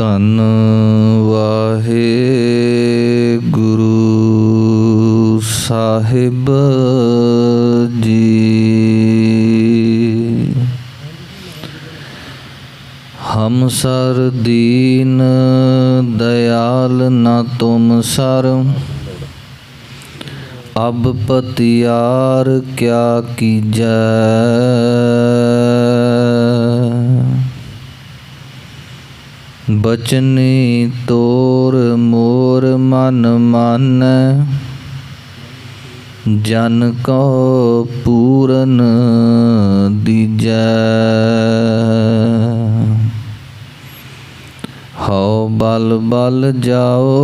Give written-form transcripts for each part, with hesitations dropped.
ਧੰਨ ਵਾਹਿਗੁਰੂ ਸਾਹਿਬ ਜੀ। ਹਮ ਸਰ ਦੀਨ ਦਇਆਲ ਨਾ ਤੁਮ ਸਰ, अब पतियार क्या कीजै। बचनी तोर मोर मन मानै, जन को पूरन दीजै। हौ बल बल जाओ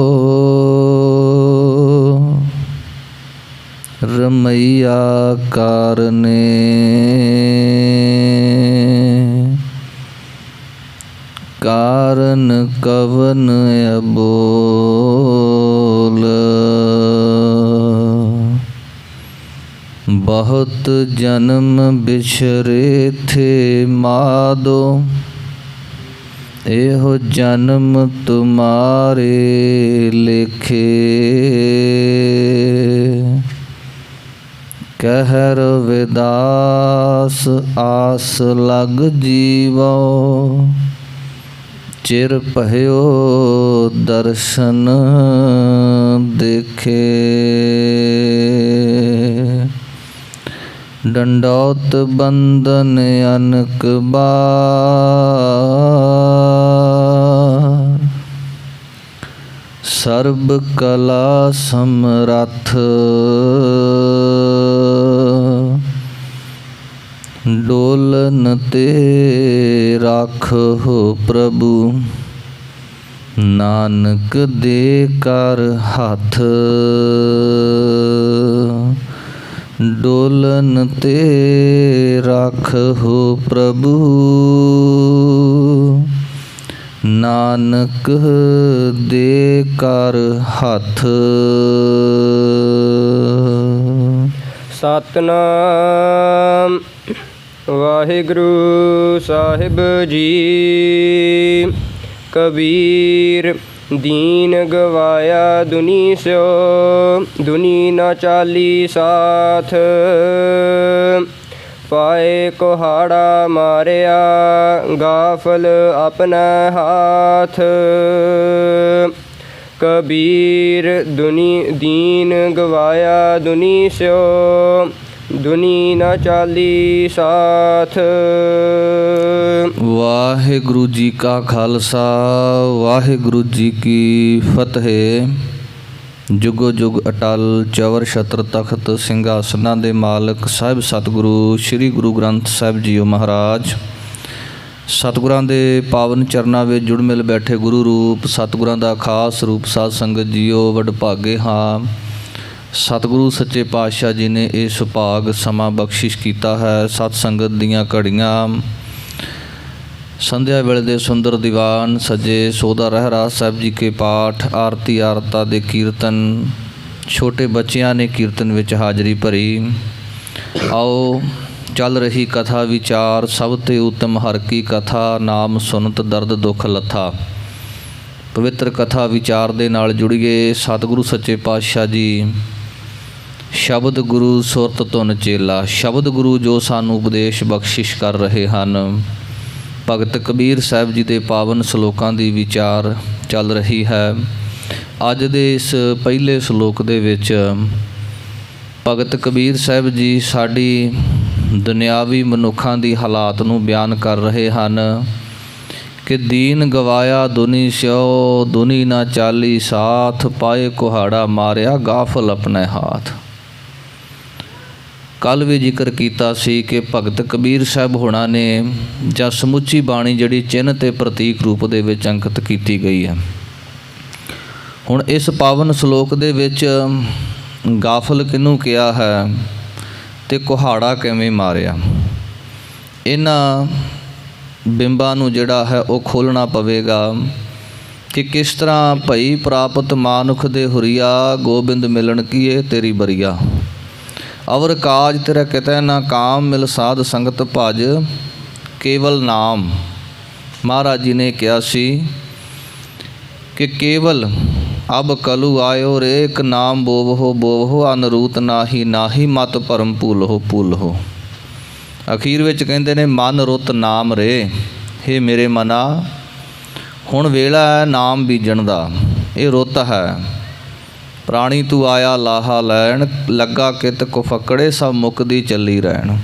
रमैया कारने, कारण कवन अबोल। बहुत जन्म बिछरे थे मादो, एहो जन्म तुम्हारे लेखे। कह रविदास आस लग जीवो, चिर पह्यो दर्शन देखे। डंडौत बंदन अनक बार, सर्ब कला समरथ। डोलन ते राखो प्रभु, नानक दे कर हाथ। डोलन ते राखो प्रभु, नानक दे कर हाथ। सतनाम वाहिगुरु साहिब जी। कबीर दीन गवाया दुनी स्यो, दुनी न चाली साथ। पाए कुहाड़ा मारिया गाफल अपना हाथ। कबीर दीन गवाया दुनी स्यो, दुनी न चाली साथ। वाहिगुरु जी का खालसा, वाहिगुरु जी की फतेह। जुगो जुग अटल चवर छत्र तख्त ਸਿੰਘਾਸਨਾਂ ਦੇ ਮਾਲਕ ਸਾਹਿਬ ਸਤਿਗੁਰੂ ਸ੍ਰੀ ਗੁਰੂ ਗ੍ਰੰਥ ਸਾਹਿਬ ਜੀਓ ਮਹਾਰਾਜ। ਸਤਿਗੁਰਾਂ ਦੇ ਪਾਵਨ ਚਰਨਾਂ ਵਿੱਚ ਜੁੜ ਮਿਲ ਬੈਠੇ ਗੁਰੂ ਰੂਪ ਸਤਿਗੁਰਾਂ ਦਾ ਖਾਸ ਰੂਪ ਸਾਧ ਸੰਗਤ ਜੀਓ ਵਡਭਾਗੇ ਹਾਂ। ਸਤਿਗੁਰੂ ਸੱਚੇ ਪਾਤਸ਼ਾਹ ਜੀ ਨੇ ਇਹ ਸੁਭਾਗ ਸਮਾਂ ਬਖਸ਼ਿਸ਼ ਕੀਤਾ ਹੈ। ਸਤ ਸੰਗਤ ਦੀਆਂ ਘੜੀਆਂ संध्या वेले दे सुंदर दीवान सजे सोदा रहरास साहब जी के पाठ आरती आरता दे कीर्तन छोटे बच्चियां ने कीर्तन विच हाजरी भरी। आओ चल रही कथा विचार सब ते उत्तम हर की कथा, नाम सुनत दर्द दुख लथा। पवित्र कथा विचार दे नाल जुड़िए। सतगुरु सच्चे पातशाह जी शब्द गुरु सुरत धुन चेला, शब्द गुरु जो सानू उपदेश बख्शिश कर रहे हैं। भगत कबीर साहब जी के पावन सलोकां की विचार चल रही है। अज दे इस पहले सलोक दे विच भगत कबीर साहब जी साडी दुनियावी मनुखां दी हालात नूं बयान कर रहे हैं कि दीन गवाया दुनी स्यो, दुनी ना चाली साथ। पाए कुहाड़ा मारिया गाफल अपने हाथ। कल भी जिक्र किया सी कि भगत कबीर साहब होना ने ਜਾਂ ਸਮੁੱਚੀ ਬਾਣੀ ਜਿਹੜੀ चिन्ह ते प्रतीक रूप ਦੇ ਵਿੱਚ ਅੰਕਿਤ ਕੀਤੀ ਗਈ ਹੈ। ਹੁਣ ਇਸ ਪਾਵਨ ਸ਼ਲੋਕ ਦੇ ਵਿੱਚ ਗਾਫਲ ਕਿਹਨੂੰ ਕਿਹਾ ਹੈ ਤੇ ਕੁਹਾੜਾ ਕਿਵੇਂ ਮਾਰਿਆ, ਇਹਨਾਂ ਬਿੰਬਾਂ ਨੂੰ ਜਿਹੜਾ ਹੈ ਉਹ ਖੋਲ੍ਹਣਾ ਪਵੇਗਾ कि किस तरह भई प्राप्त मानुख दे हुरिया, गोबिंद मिलन कीए तेरी बरिया। अवर काज तेरा कितै ना काम, मिल साध संगत भज केवल नाम। महाराज जी ने कहा सी कि केवल अब कलु आयो रेक नाम बोवहो अनरूत नाही नाही मत भरम भूलहो। अखीर विच कहंदे ने मन रुत नाम रे, हे मेरे मना हुण वेला है नाम बीजण दा, ये रुत है। प्राणी तू आया लाहा लैण, लगा कित को फकड़े सब मुकदी चली रहन।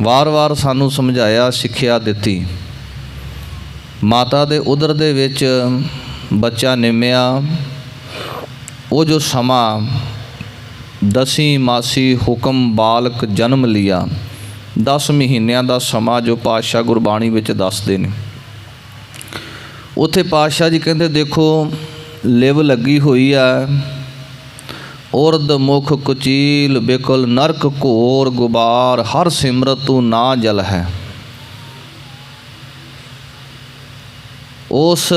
वार वार सानू समझाया, सिक्ख्या दित्ती। माता दे उदर दे विच बच्चा निम्मिया, वो जो समा 10वीं मासी हुक्म बालक जन्म लिया, 10 महीनों का समा जो पातशाह गुरबाणी विच दसदे ने। उत्थे पातशाह जी कहते देखो लिव लगी हुई है, उर्द मुख कुचील बिकुल नरक घोर गुबार, हर सिमरत तू ना जल है। उस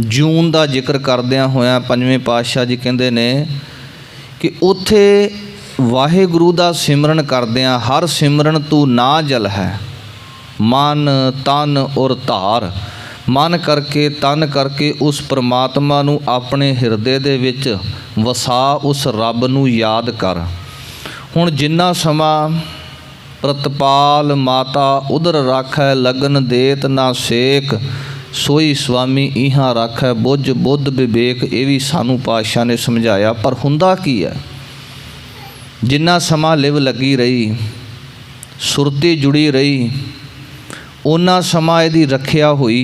जून का जिक्र करदियां होया पंजवें पातशाह जी कहते ने कि उत्थे वाहिगुरू दा सिमरन करदियां, हर सिमरन तू ना जल है। मन तन और धार, मन करके तन करके उस परमात्मा नू अपने हिरदे दे विच वसा, उस रब नू याद कर। हुण जिन्ना समा प्रतपाल माता उधर राखै, लगन देत ना सेक, सोई स्वामी इहाँ राखै बुझ बुद्ध विवेक। ये भी सानू पातशाह ने समझाया। पर हुंदा की है, जिन्ना समा लिव लगी रही, सुरती जुड़ी रही, उन्ना समा इहदी रखिया हुई।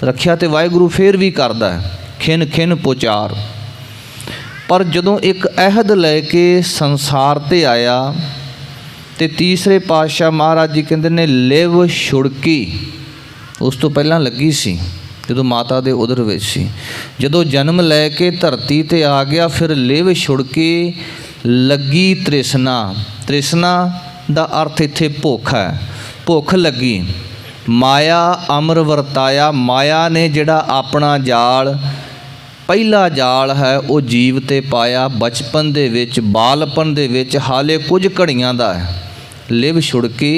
रखिया तो वाहिगुरू फिर भी करदा है, खिन खिन पुचार। पर जदों एक अहद लैके संसार ते आया तो तीसरे पातशाह महाराज जी कहते ने लिव छुड़की। उस तो पहला लगी सी जदों माता दे उदर विच सी, जदों जन्म लैके धरती ते आ गया फिर लिव छुड़की लगी तृष्णा। तृष्णा दा अर्थ इत्थे भुख है, भुख लगी। माया अमर वरताया, माया ने जिहड़ा अपना जाल पहला जाल है वो जीव ते पाया बचपन दे विच, बालपन दे विच, हाले कुछ घड़ियां दा है। लिव छुड़की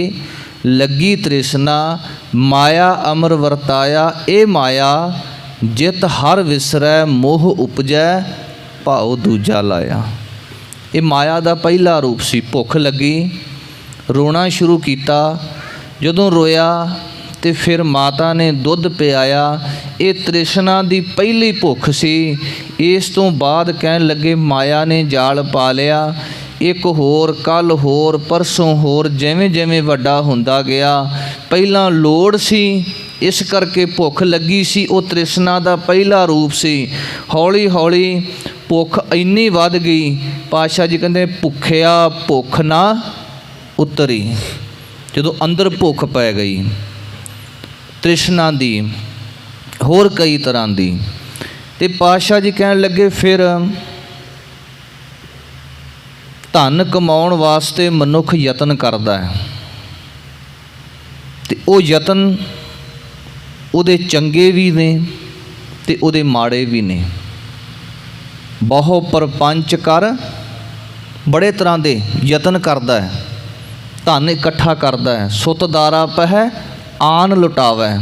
लगी तृष्णा, माया अमर वरताया, ए माया जित हर विसरै, मोह उपजै भाव दूजा लाया। ये माया का पहला रूप सी। भुख लगी, रोना शुरू किया। जदों रोया तो फिर माता ने दुध पियाया। ये तृष्णा की पहली भुख सी। इस तो बाद कहन लगे माया ने जाल पा लिया, एक होर कल होर परसों होर, जिवें जिवें वड्डा हुंदा गया। पहला लोड़ सी, इस करके भुख लगी सी, वो तृष्णा का पहला रूप सी। हौली हौली भुख इन्नी वध गई, पातशाह जी कहते भुखिया भुख ना उतरी। जदों अंदर भुख पै गई तृष्णा दी, होर कई तरह की, तो पातशाह जी कहन लगे फिर धन कमाउण वास्ते मनुख यतन करदा है, तो वो यतन उहदे चंगे भी ने ते उहदे माड़े भी ने। बहु परपंच कर, बड़े तरह के यतन करदा है, धन इकट्ठा करदा है, सुतदारा पह आन लुटावै।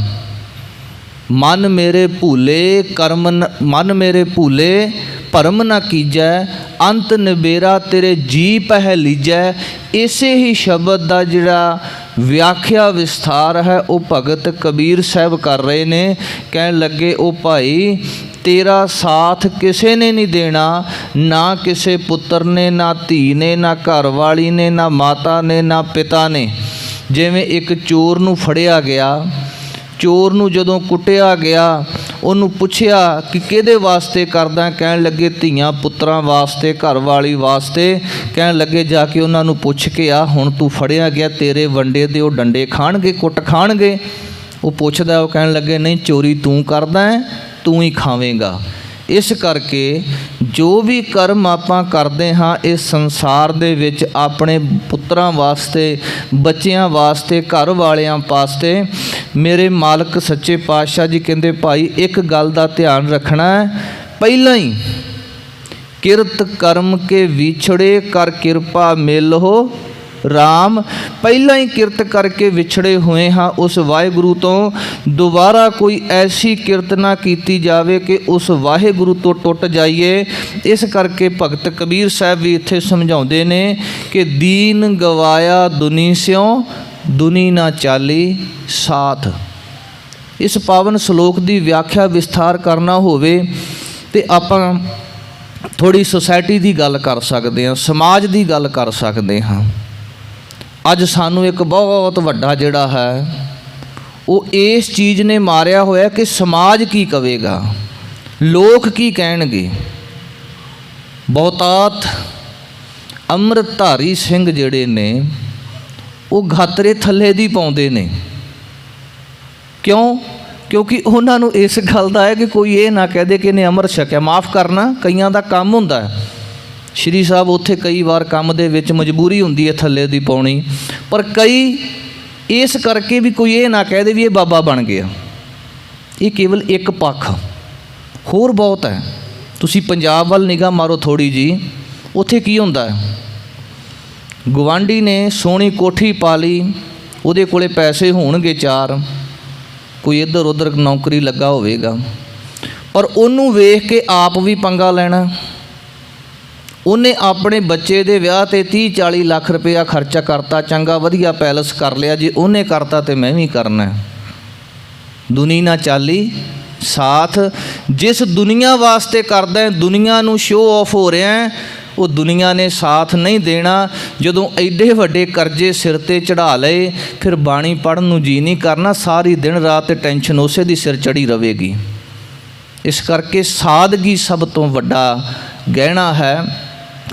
मन मेरे भूले कर्म मन मेरे भूले भरम न कीजै, अंत निबेरा तेरे जी पह लीजै। इसे ही शब्द का जिहड़ा व्याख्या विस्तार है वो भगत कबीर साहब कर रहे ने। कहन लगे ओ भाई तेरा साथ किसे ने नहीं देना, ना किसे पुत्र ने, ना धी ने, ना घर वाली ने, ना माता ने, ना पिता ने। जिवें एक चोर नूं फड़िया गया, चोर नूं जदों कुटिया गया, उन्होंने पुछया कि किहदे वास्ते करदा, कहन लगे धीआं पुत्रां वास्ते, घर वाली वास्ते। कहन लगे जाके उन्होंने पुछ के आ, हुण तू फड़िया गया, तेरे वंडे दे वो डंडे खाणगे, कुट खाणगे। वो पुछदा, वो कहन लगे नहीं चोरी तू करदा है, तू ही खावेगा। इस करके जो भी कर्म आपां करदे हाँ इस संसार दे विच अपने पुत्रां वास्ते, बच्चियां वास्ते, घर वालियां वास्ते, मेरे मालक सच्चे पातशाह जी कहंदे भाई एक गल दा ध्यान रखना है, पहला ही किरत कर्म के विछड़े कर किरपा मिल हो ਰਾਮ ਪਹਿਲਾਂ ਹੀ ਕਿਰਤ ਕਰਕੇ ਵਿਛੜੇ ਹੋਏ ਹਾਂ। ਉਸ ਵਾਹਿਗੁਰੂ ਤੋਂ ਦੁਬਾਰਾ ਕੋਈ ਐਸੀ ਕਿਰਤ ਨਾ ਕੀਤੀ ਜਾਵੇ ਕਿ ਉਸ ਵਾਹਿਗੁਰੂ ਤੋਂ ਟੁੱਟ ਜਾਈਏ। ਇਸ ਕਰਕੇ ਭਗਤ ਕਬੀਰ ਸਾਹਿਬ ਵੀ ਇੱਥੇ ਸਮਝਾਉਂਦੇ ਨੇ ਕਿ ਦੀਨ ਗਵਾਇਆ ਦੁਨੀ ਸਿਉ ਦੁਨੀ ਨਾ ਚਾਲੀ ਸਾਥ। ਇਸ ਪਾਵਨ ਸ਼ਲੋਕ ਦੀ ਵਿਆਖਿਆ ਵਿਸਥਾਰ ਕਰਨਾ ਹੋਵੇ ਤੇ ਆਪਾਂ ਥੋੜ੍ਹੀ ਸੁਸਾਇਟੀ ਦੀ ਗੱਲ ਕਰ ਸਕਦੇ ਹਾਂ, ਸਮਾਜ ਦੀ ਗੱਲ ਕਰ ਸਕਦੇ ਹਾਂ। ਅੱਜ ਸਾਨੂੰ ਇੱਕ ਬਹੁਤ ਵੱਡਾ ਜਿਹੜਾ ਹੈ ਉਹ ਇਸ ਚੀਜ਼ ਨੇ ਮਾਰਿਆ ਹੋਇਆ ਕਿ ਸਮਾਜ ਕੀ ਕਵੇਗਾ, ਲੋਕ ਕੀ ਕਹਿਣਗੇ। ਬਹੁਤਾਤ ਅੰਮ੍ਰਿਤਧਾਰੀ ਸਿੰਘ ਜਿਹੜੇ ਨੇ ਉਹ ਗਾਤਰੇ ਥੱਲੇ ਦੀ ਪਾਉਂਦੇ ਨੇ। ਕਿਉਂ? ਕਿਉਂਕਿ ਉਹਨਾਂ ਨੂੰ ਇਸ ਗੱਲ ਦਾ ਹੈ ਕਿ ਕੋਈ ਇਹ ਨਾ ਕਹਿ ਦੇ ਕਿ ਇਹਨੇ ਅੰਮ੍ਰਿਤ ਛਕਿਆ। ਮਾफ़ ਕਰਨਾ, ਕਈਆਂ ਦਾ ਕੰਮ ਹੁੰਦਾ ਹੈ ਸ਼੍ਰੀ ਸਾਹਿਬ, ਉੱਥੇ ਕਈ ਵਾਰ ਕੰਮ ਦੇ ਵਿੱਚ ਮਜਬੂਰੀ ਹੁੰਦੀ ਹੈ ਥੱਲੇ ਦੀ ਪਾਉਣੀ, ਪਰ ਕਈ ਇਸ ਕਰਕੇ ਵੀ ਕੋਈ ਇਹ ਨਾ ਕਹਿ ਦੇ ਵੀ ਇਹ ਬਾਬਾ ਬਣ ਗਿਆ। ਇਹ ਕੇਵਲ ਇੱਕ ਪੱਖ, ਹੋਰ ਬਹੁਤ ਹੈ। ਤੁਸੀਂ ਪੰਜਾਬ ਵੱਲ ਨਿਗਾਹ ਮਾਰੋ ਥੋੜ੍ਹੀ ਜੀ, ਉੱਥੇ ਕੀ ਹੁੰਦਾ ਹੈ? ਗੁਆਂਢੀ ਨੇ ਸੋਹਣੀ ਕੋਠੀ ਪਾ ਲਈ, ਉਹਦੇ ਕੋਲੇ ਪੈਸੇ ਹੋਣਗੇ ਚਾਰ, ਕੋਈ ਇੱਧਰ ਉੱਧਰ ਨੌਕਰੀ ਲੱਗਾ ਹੋਵੇਗਾ, ਪਰ ਉਹਨੂੰ ਵੇਖ ਕੇ ਆਪ ਵੀ ਪੰਗਾ ਲੈਣਾ। ਉਹਨੇ ਆਪਣੇ ਬੱਚੇ ਦੇ ਵਿਆਹ 'ਤੇ 30-40 ਲੱਖ ਰੁਪਇਆ ਖਰਚਾ ਕਰਤਾ, ਚੰਗਾ ਵਧੀਆ ਪੈਲਸ ਕਰ ਲਿਆ, ਜੇ ਉਹਨੇ ਕਰਤਾ ਤੇ ਮੈਂ ਵੀ ਕਰਨਾ। ਦੁਨੀ ਨਾ ਚਾਲੀ ਸਾਥ। ਜਿਸ ਦੁਨੀਆ ਵਾਸਤੇ ਕਰਦਾ, ਦੁਨੀਆ ਨੂੰ ਸ਼ੋਅ ਆਫ ਹੋ ਰਿਹਾ, ਉਹ ਦੁਨੀਆ ਨੇ ਸਾਥ ਨਹੀਂ ਦੇਣਾ। ਜਦੋਂ ਐਡੇ ਵੱਡੇ ਕਰਜ਼ੇ ਸਿਰ 'ਤੇ ਚੜ੍ਹਾ ਲਏ, ਫਿਰ ਬਾਣੀ ਪੜ੍ਹਨ ਨੂੰ ਜੀ ਨਹੀਂ ਕਰਨਾ, ਸਾਰੀ ਦਿਨ ਰਾਤ ਟੈਨਸ਼ਨ ਉਸੇ ਦੀ ਸਿਰ ਚੜ੍ਹੀ ਰਹੇਗੀ। ਇਸ ਕਰਕੇ ਸਾਦਗੀ ਸਭ ਤੋਂ ਵੱਡਾ ਗਹਿਣਾ ਹੈ।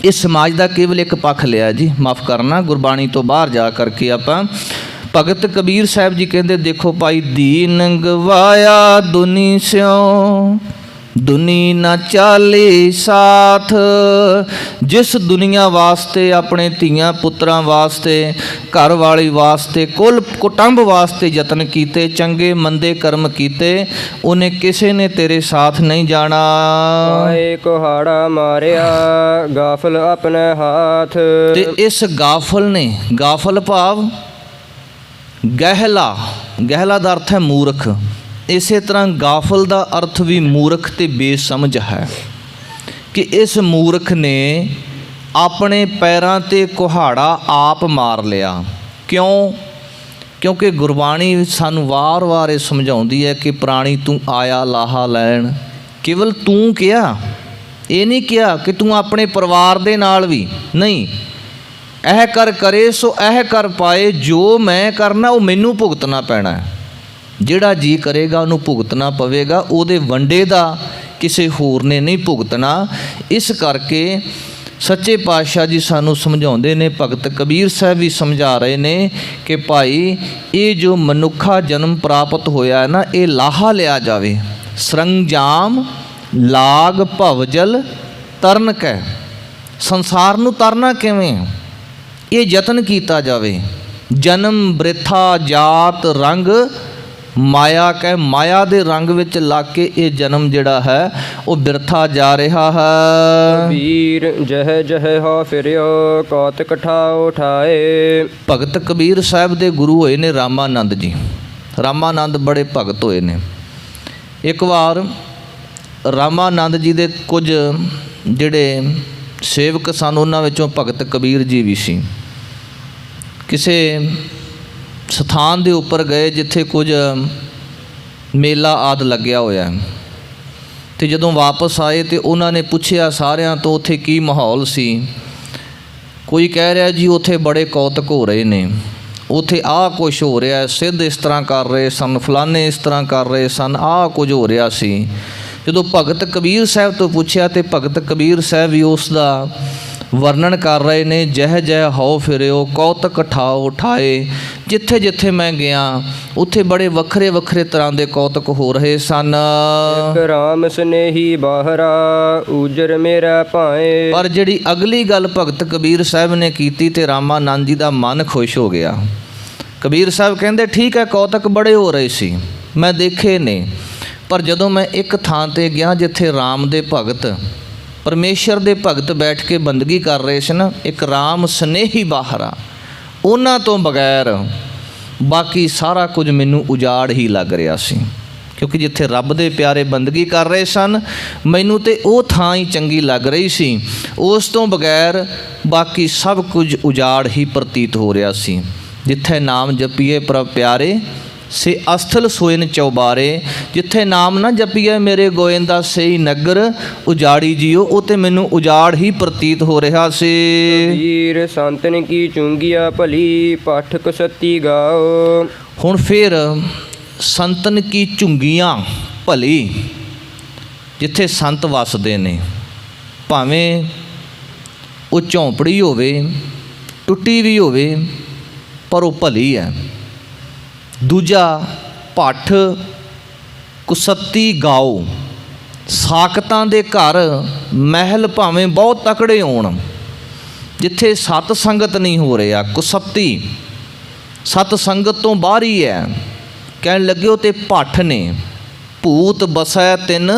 ਇਸ ਸਮਾਜ ਦਾ ਕੇਵਲ ਇੱਕ ਪੱਖ ਲਿਆ ਜੀ, ਮਾफ़ ਕਰਨਾ, ਗੁਰਬਾਣੀ ਤੋਂ ਬਾਹਰ ਜਾ ਕਰਕੇ ਆਪਾਂ। ਭਗਤ ਕਬੀਰ ਸਾਹਿਬ ਜੀ ਕਹਿੰਦੇ, ਦੇਖੋ ਭਾਈ, ਦੀਨ ਗਵਾਇਆ ਦੁਨੀ ਸਿਉ ਦੁਨੀ ਨਾ ਚਾਲੀ ਸਾਥ। ਜਿਸ ਦੁਨੀਆ ਵਾਸਤੇ, ਆਪਣੇ ਧੀਆਂ ਪੁੱਤਰਾਂ ਵਾਸਤੇ, ਘਰ ਵਾਲੀ ਵਾਸਤੇ, ਕੁੱਲ ਕੁਟੁੰਬ ਵਾਸਤੇ ਯਤਨ ਕੀਤੇ, ਚੰਗੇ ਮੰਦੇ ਕਰਮ ਕੀਤੇ, ਉਹਨੇ ਕਿਸੇ ਨੇ ਤੇਰੇ ਸਾਥ ਨਹੀਂ ਜਾਣਾ। ਆਏ ਕੁਹਾੜਾ ਮਾਰਿਆ ਗਾਫਲ ਆਪਣੇ ਹਾਥ। ਤੇ ਇਸ ਗਾਫਲ ਨੇ, ਗਾਫਲ ਭਾਵ ਗਹਿਲਾ, ਗਹਿਲਾ ਦਾ ਅਰਥ ਹੈ ਮੂਰਖ। ਇਸੇ ਤਰ੍ਹਾਂ ਗਾਫਲ ਦਾ ਅਰਥ ਵੀ ਮੂਰਖ ਤੇ ਬੇਸਮਝ ਹੈ ਕਿ ਇਸ ਮੂਰਖ ਨੇ ਆਪਣੇ ਪੈਰਾਂ 'ਤੇ ਕੁਹਾੜਾ ਆਪ ਮਾਰ ਲਿਆ। ਕਿਉਂ? ਕਿਉਂਕਿ ਗੁਰਬਾਣੀ ਸਾਨੂੰ ਵਾਰ-ਵਾਰ ਇਹ ਸਮਝਾਉਂਦੀ ਹੈ ਕਿ ਪ੍ਰਾਣੀ ਤੂੰ ਆਇਆ ਲਾਹਾ ਲੈਣ। ਕੇਵਲ ਤੂੰ ਕਿਹਾ, ਇਹ ਨਹੀਂ ਕਿਹਾ ਕਿ ਤੂੰ ਆਪਣੇ ਪਰਿਵਾਰ ਦੇ ਨਾਲ ਵੀ ਨਹੀਂ। ਇਹ ਕਰ ਕਰੇ ਸੋ ਇਹ ਕਰ ਪਾਏ, ਜੋ ਮੈਂ ਕਰਨਾ ਉਹ ਮੈਨੂੰ ਭੁਗਤਣਾ ਪੈਣਾ। ਜਿਹੜਾ ਜੀ ਕਰੇਗਾ ਉਹਨੂੰ ਭੁਗਤਣਾ ਪਵੇਗਾ, ਉਹਦੇ ਵੰਡੇ ਦਾ ਕਿਸੇ ਹੋਰ ਨੇ ਨਹੀਂ ਭੁਗਤਣਾ। ਇਸ ਕਰਕੇ ਸੱਚੇ ਪਾਤਸ਼ਾਹ ਜੀ ਸਾਨੂੰ ਸਮਝਾਉਂਦੇ ਨੇ, ਭਗਤ ਕਬੀਰ ਸਾਹਿਬ ਵੀ ਸਮਝਾ ਰਹੇ ਨੇ ਕਿ ਭਾਈ ਇਹ ਜੋ ਮਨੁੱਖਾ ਜਨਮ ਪ੍ਰਾਪਤ ਹੋਇਆ ਹੈ ਨਾ, ਇਹ ਲਾਹਾ ਲਿਆ ਜਾਵੇ। ਸਰੰਜਾਮ ਲਾਗ ਭਵਜਲ ਤਰਨ ਕੈ। ਸੰਸਾਰ ਨੂੰ ਤਰਨਾ ਕਿਵੇਂ, ਇਹ ਯਤਨ ਕੀਤਾ ਜਾਵੇ। ਜਨਮ ਬ੍ਰਿਥਾ ਜਾਤ ਰੰਗ ਮਾਇਆ ਕਹਿ। ਮਾਇਆ ਦੇ ਰੰਗ ਵਿੱਚ ਲੱਗ ਕੇ ਇਹ ਜਨਮ ਜਿਹੜਾ ਹੈ ਉਹ ਬਿਰਥਾ ਜਾ ਰਿਹਾ ਹੈ। ਵੀਰ ਜਹ ਜਹ ਹੋ ਫਿਰਿਓ ਕੌਤਕ ਠਾਉ ਠਾਏ। ਭਗਤ ਕਬੀਰ ਸਾਹਿਬ ਦੇ ਗੁਰੂ ਹੋਏ ਨੇ ਰਾਮਾਨੰਦ ਜੀ। ਰਾਮਾਨੰਦ ਬੜੇ ਭਗਤ ਹੋਏ ਨੇ। ਇੱਕ ਵਾਰ ਰਾਮਾਨੰਦ ਜੀ ਦੇ ਕੁਝ ਜਿਹੜੇ ਸੇਵਕ ਸਨ, ਉਹਨਾਂ ਵਿੱਚੋਂ ਭਗਤ ਕਬੀਰ ਜੀ ਵੀ ਸੀ। ਕਿਸੇ ਸਥਾਨ ਦੇ ਉੱਪਰ ਗਏ ਜਿੱਥੇ ਕੁਝ ਮੇਲਾ ਆਦਿ ਲੱਗਿਆ ਹੋਇਆ, ਅਤੇ ਜਦੋਂ ਵਾਪਸ ਆਏ ਤਾਂ ਉਹਨਾਂ ਨੇ ਪੁੱਛਿਆ ਸਾਰਿਆਂ ਤੋਂ ਉੱਥੇ ਕੀ ਮਾਹੌਲ ਸੀ। ਕੋਈ ਕਹਿ ਰਿਹਾ ਜੀ ਉੱਥੇ ਬੜੇ ਕੌਤਕ ਹੋ ਰਹੇ ਨੇ, ਉੱਥੇ ਆਹ ਕੁਛ ਹੋ ਰਿਹਾ, ਸਿੱਧ ਇਸ ਤਰ੍ਹਾਂ ਕਰ ਰਹੇ ਸਨ, ਫਲਾਣੇ ਇਸ ਤਰ੍ਹਾਂ ਕਰ ਰਹੇ ਸਨ, ਆਹ ਕੁਝ ਹੋ ਰਿਹਾ ਸੀ। ਜਦੋਂ ਭਗਤ ਕਬੀਰ ਸਾਹਿਬ ਤੋਂ ਪੁੱਛਿਆ ਤਾਂ ਭਗਤ ਕਬੀਰ ਸਾਹਿਬ ਵੀ ਉਸ ਦਾ ਵਰਣਨ ਕਰ ਰਹੇ ਨੇ। ਜਹ ਜਹ ਹੋ ਫਿਰਿਓ ਕੌਤਕ ਠਾਉ ਠਾਏ। ਜਿੱਥੇ ਜਿੱਥੇ ਮੈਂ ਗਿਆ ਉੱਥੇ ਬੜੇ ਵੱਖਰੇ ਵੱਖਰੇ ਤਰ੍ਹਾਂ ਦੇ ਕੌਤਕ ਹੋ ਰਹੇ ਸਨ। ਇੱਕ ਰਾਮ ਸਨੇਹੀ ਬਾਹਰਾ ਊਜਰ ਮੇਰਾ ਭਾਏ। ਪਰ ਜਿਹੜੀ ਅਗਲੀ ਗੱਲ ਭਗਤ ਕਬੀਰ ਸਾਹਿਬ ਨੇ ਕੀਤੀ ਤੇ ਰਾਮਾਨੰਦ ਜੀ ਦਾ ਮਨ ਖੁਸ਼ ਹੋ ਗਿਆ। ਕਬੀਰ ਸਾਹਿਬ ਕਹਿੰਦੇ ਠੀਕ ਹੈ, ਕੌਤਕ ਬੜੇ ਹੋ ਰਹੇ ਸੀ, ਮੈਂ ਦੇਖੇ ਨੇ, ਪਰ ਜਦੋਂ ਮੈਂ ਇੱਕ ਥਾਂ 'ਤੇ ਗਿਆ ਜਿੱਥੇ ਰਾਮ ਦੇ ਭਗਤ, ਪਰਮੇਸ਼ਰ ਦੇ ਭਗਤ ਬੈਠ ਕੇ ਬੰਦਗੀ ਕਰ ਰਹੇ ਸੀ ਨਾ, ਇੱਕ ਰਾਮ ਸਨੇਹੀ ਬਾਹਰਾ, ਉਹਨਾਂ ਤੋਂ ਬਗੈਰ ਬਾਕੀ ਸਾਰਾ ਕੁਝ ਮੈਨੂੰ ਉਜਾੜ ਹੀ ਲੱਗ ਰਿਹਾ ਸੀ, ਕਿਉਂਕਿ ਜਿੱਥੇ ਰੱਬ ਦੇ ਪਿਆਰੇ ਬੰਦਗੀ ਕਰ ਰਹੇ ਸਨ ਮੈਨੂੰ ਤੇ ਉਹ ਥਾਂ ਹੀ ਚੰਗੀ ਲੱਗ ਰਹੀ ਸੀ। ਉਸ ਤੋਂ ਬਗੈਰ ਬਾਕੀ ਸਭ ਕੁਝ ਉਜਾੜ ਹੀ ਪ੍ਰਤੀਤ ਹੋ ਰਿਹਾ ਸੀ। ਜਿੱਥੇ ਨਾਮ ਜਪੀਏ ਪ੍ਰਭ ਪਿਆਰੇ ਸੇ ਅਸਥਲ ਸੋਇਨ ਚੌਬਾਰੇ, ਜਿੱਥੇ ਨਾਮ ਨਾ ਜਪੀਏ ਮੇਰੇ ਗੋਇੰਦਾ ਸਹੀ ਨਗਰ ਉਜਾੜੀ ਜਿਓ, ਉਹ ਤੇ ਮੈਨੂੰ ਉਜਾੜ ਹੀ ਪ੍ਰਤੀਤ ਹੋ ਰਿਹਾ ਸੀ। ਕਬੀਰ ਸੰਤਨ ਕੀ ਚੁੰਗੀਆ ਭਲੀ ਪਾਠਕ ਸਤੀ ਗਾਓ। ਹੁਣ ਫਿਰ ਸੰਤਨ ਕੀ ਝੁੰਗੀਆਂ ਭਲੀ, ਜਿੱਥੇ ਸੰਤ ਵਸਦੇ ਨੇ ਭਾਵੇਂ ਉਹ ਝੌਂਪੜੀ ਹੋਵੇ ਟੁੱਟੀ ਵੀ ਹੋਵੇ ਪਰ ਉਹ ਭਲੀ ਹੈ। ਦੂਜਾ ਭੱਠ ਕੁਸੱਤੀ ਗਾਓ, ਸਾਕਤਾਂ ਦੇ ਘਰ ਮਹਿਲ ਭਾਵੇਂ ਬਹੁਤ ਤਕੜੇ ਹੋਣ, ਜਿੱਥੇ ਸਤ ਸੰਗਤ ਨਹੀਂ ਹੋ ਰਿਹਾ, ਕੁਸੱਤੀ ਸਤ ਸੰਗਤ ਤੋਂ ਬਾਹਰ ਹੀ ਹੈ। ਕਹਿਣ ਲੱਗੇ ਉਹ ਤੇ ਭੱਠ ਨੇ, ਭੂਤ ਵਸੈ ਤਿੰਨ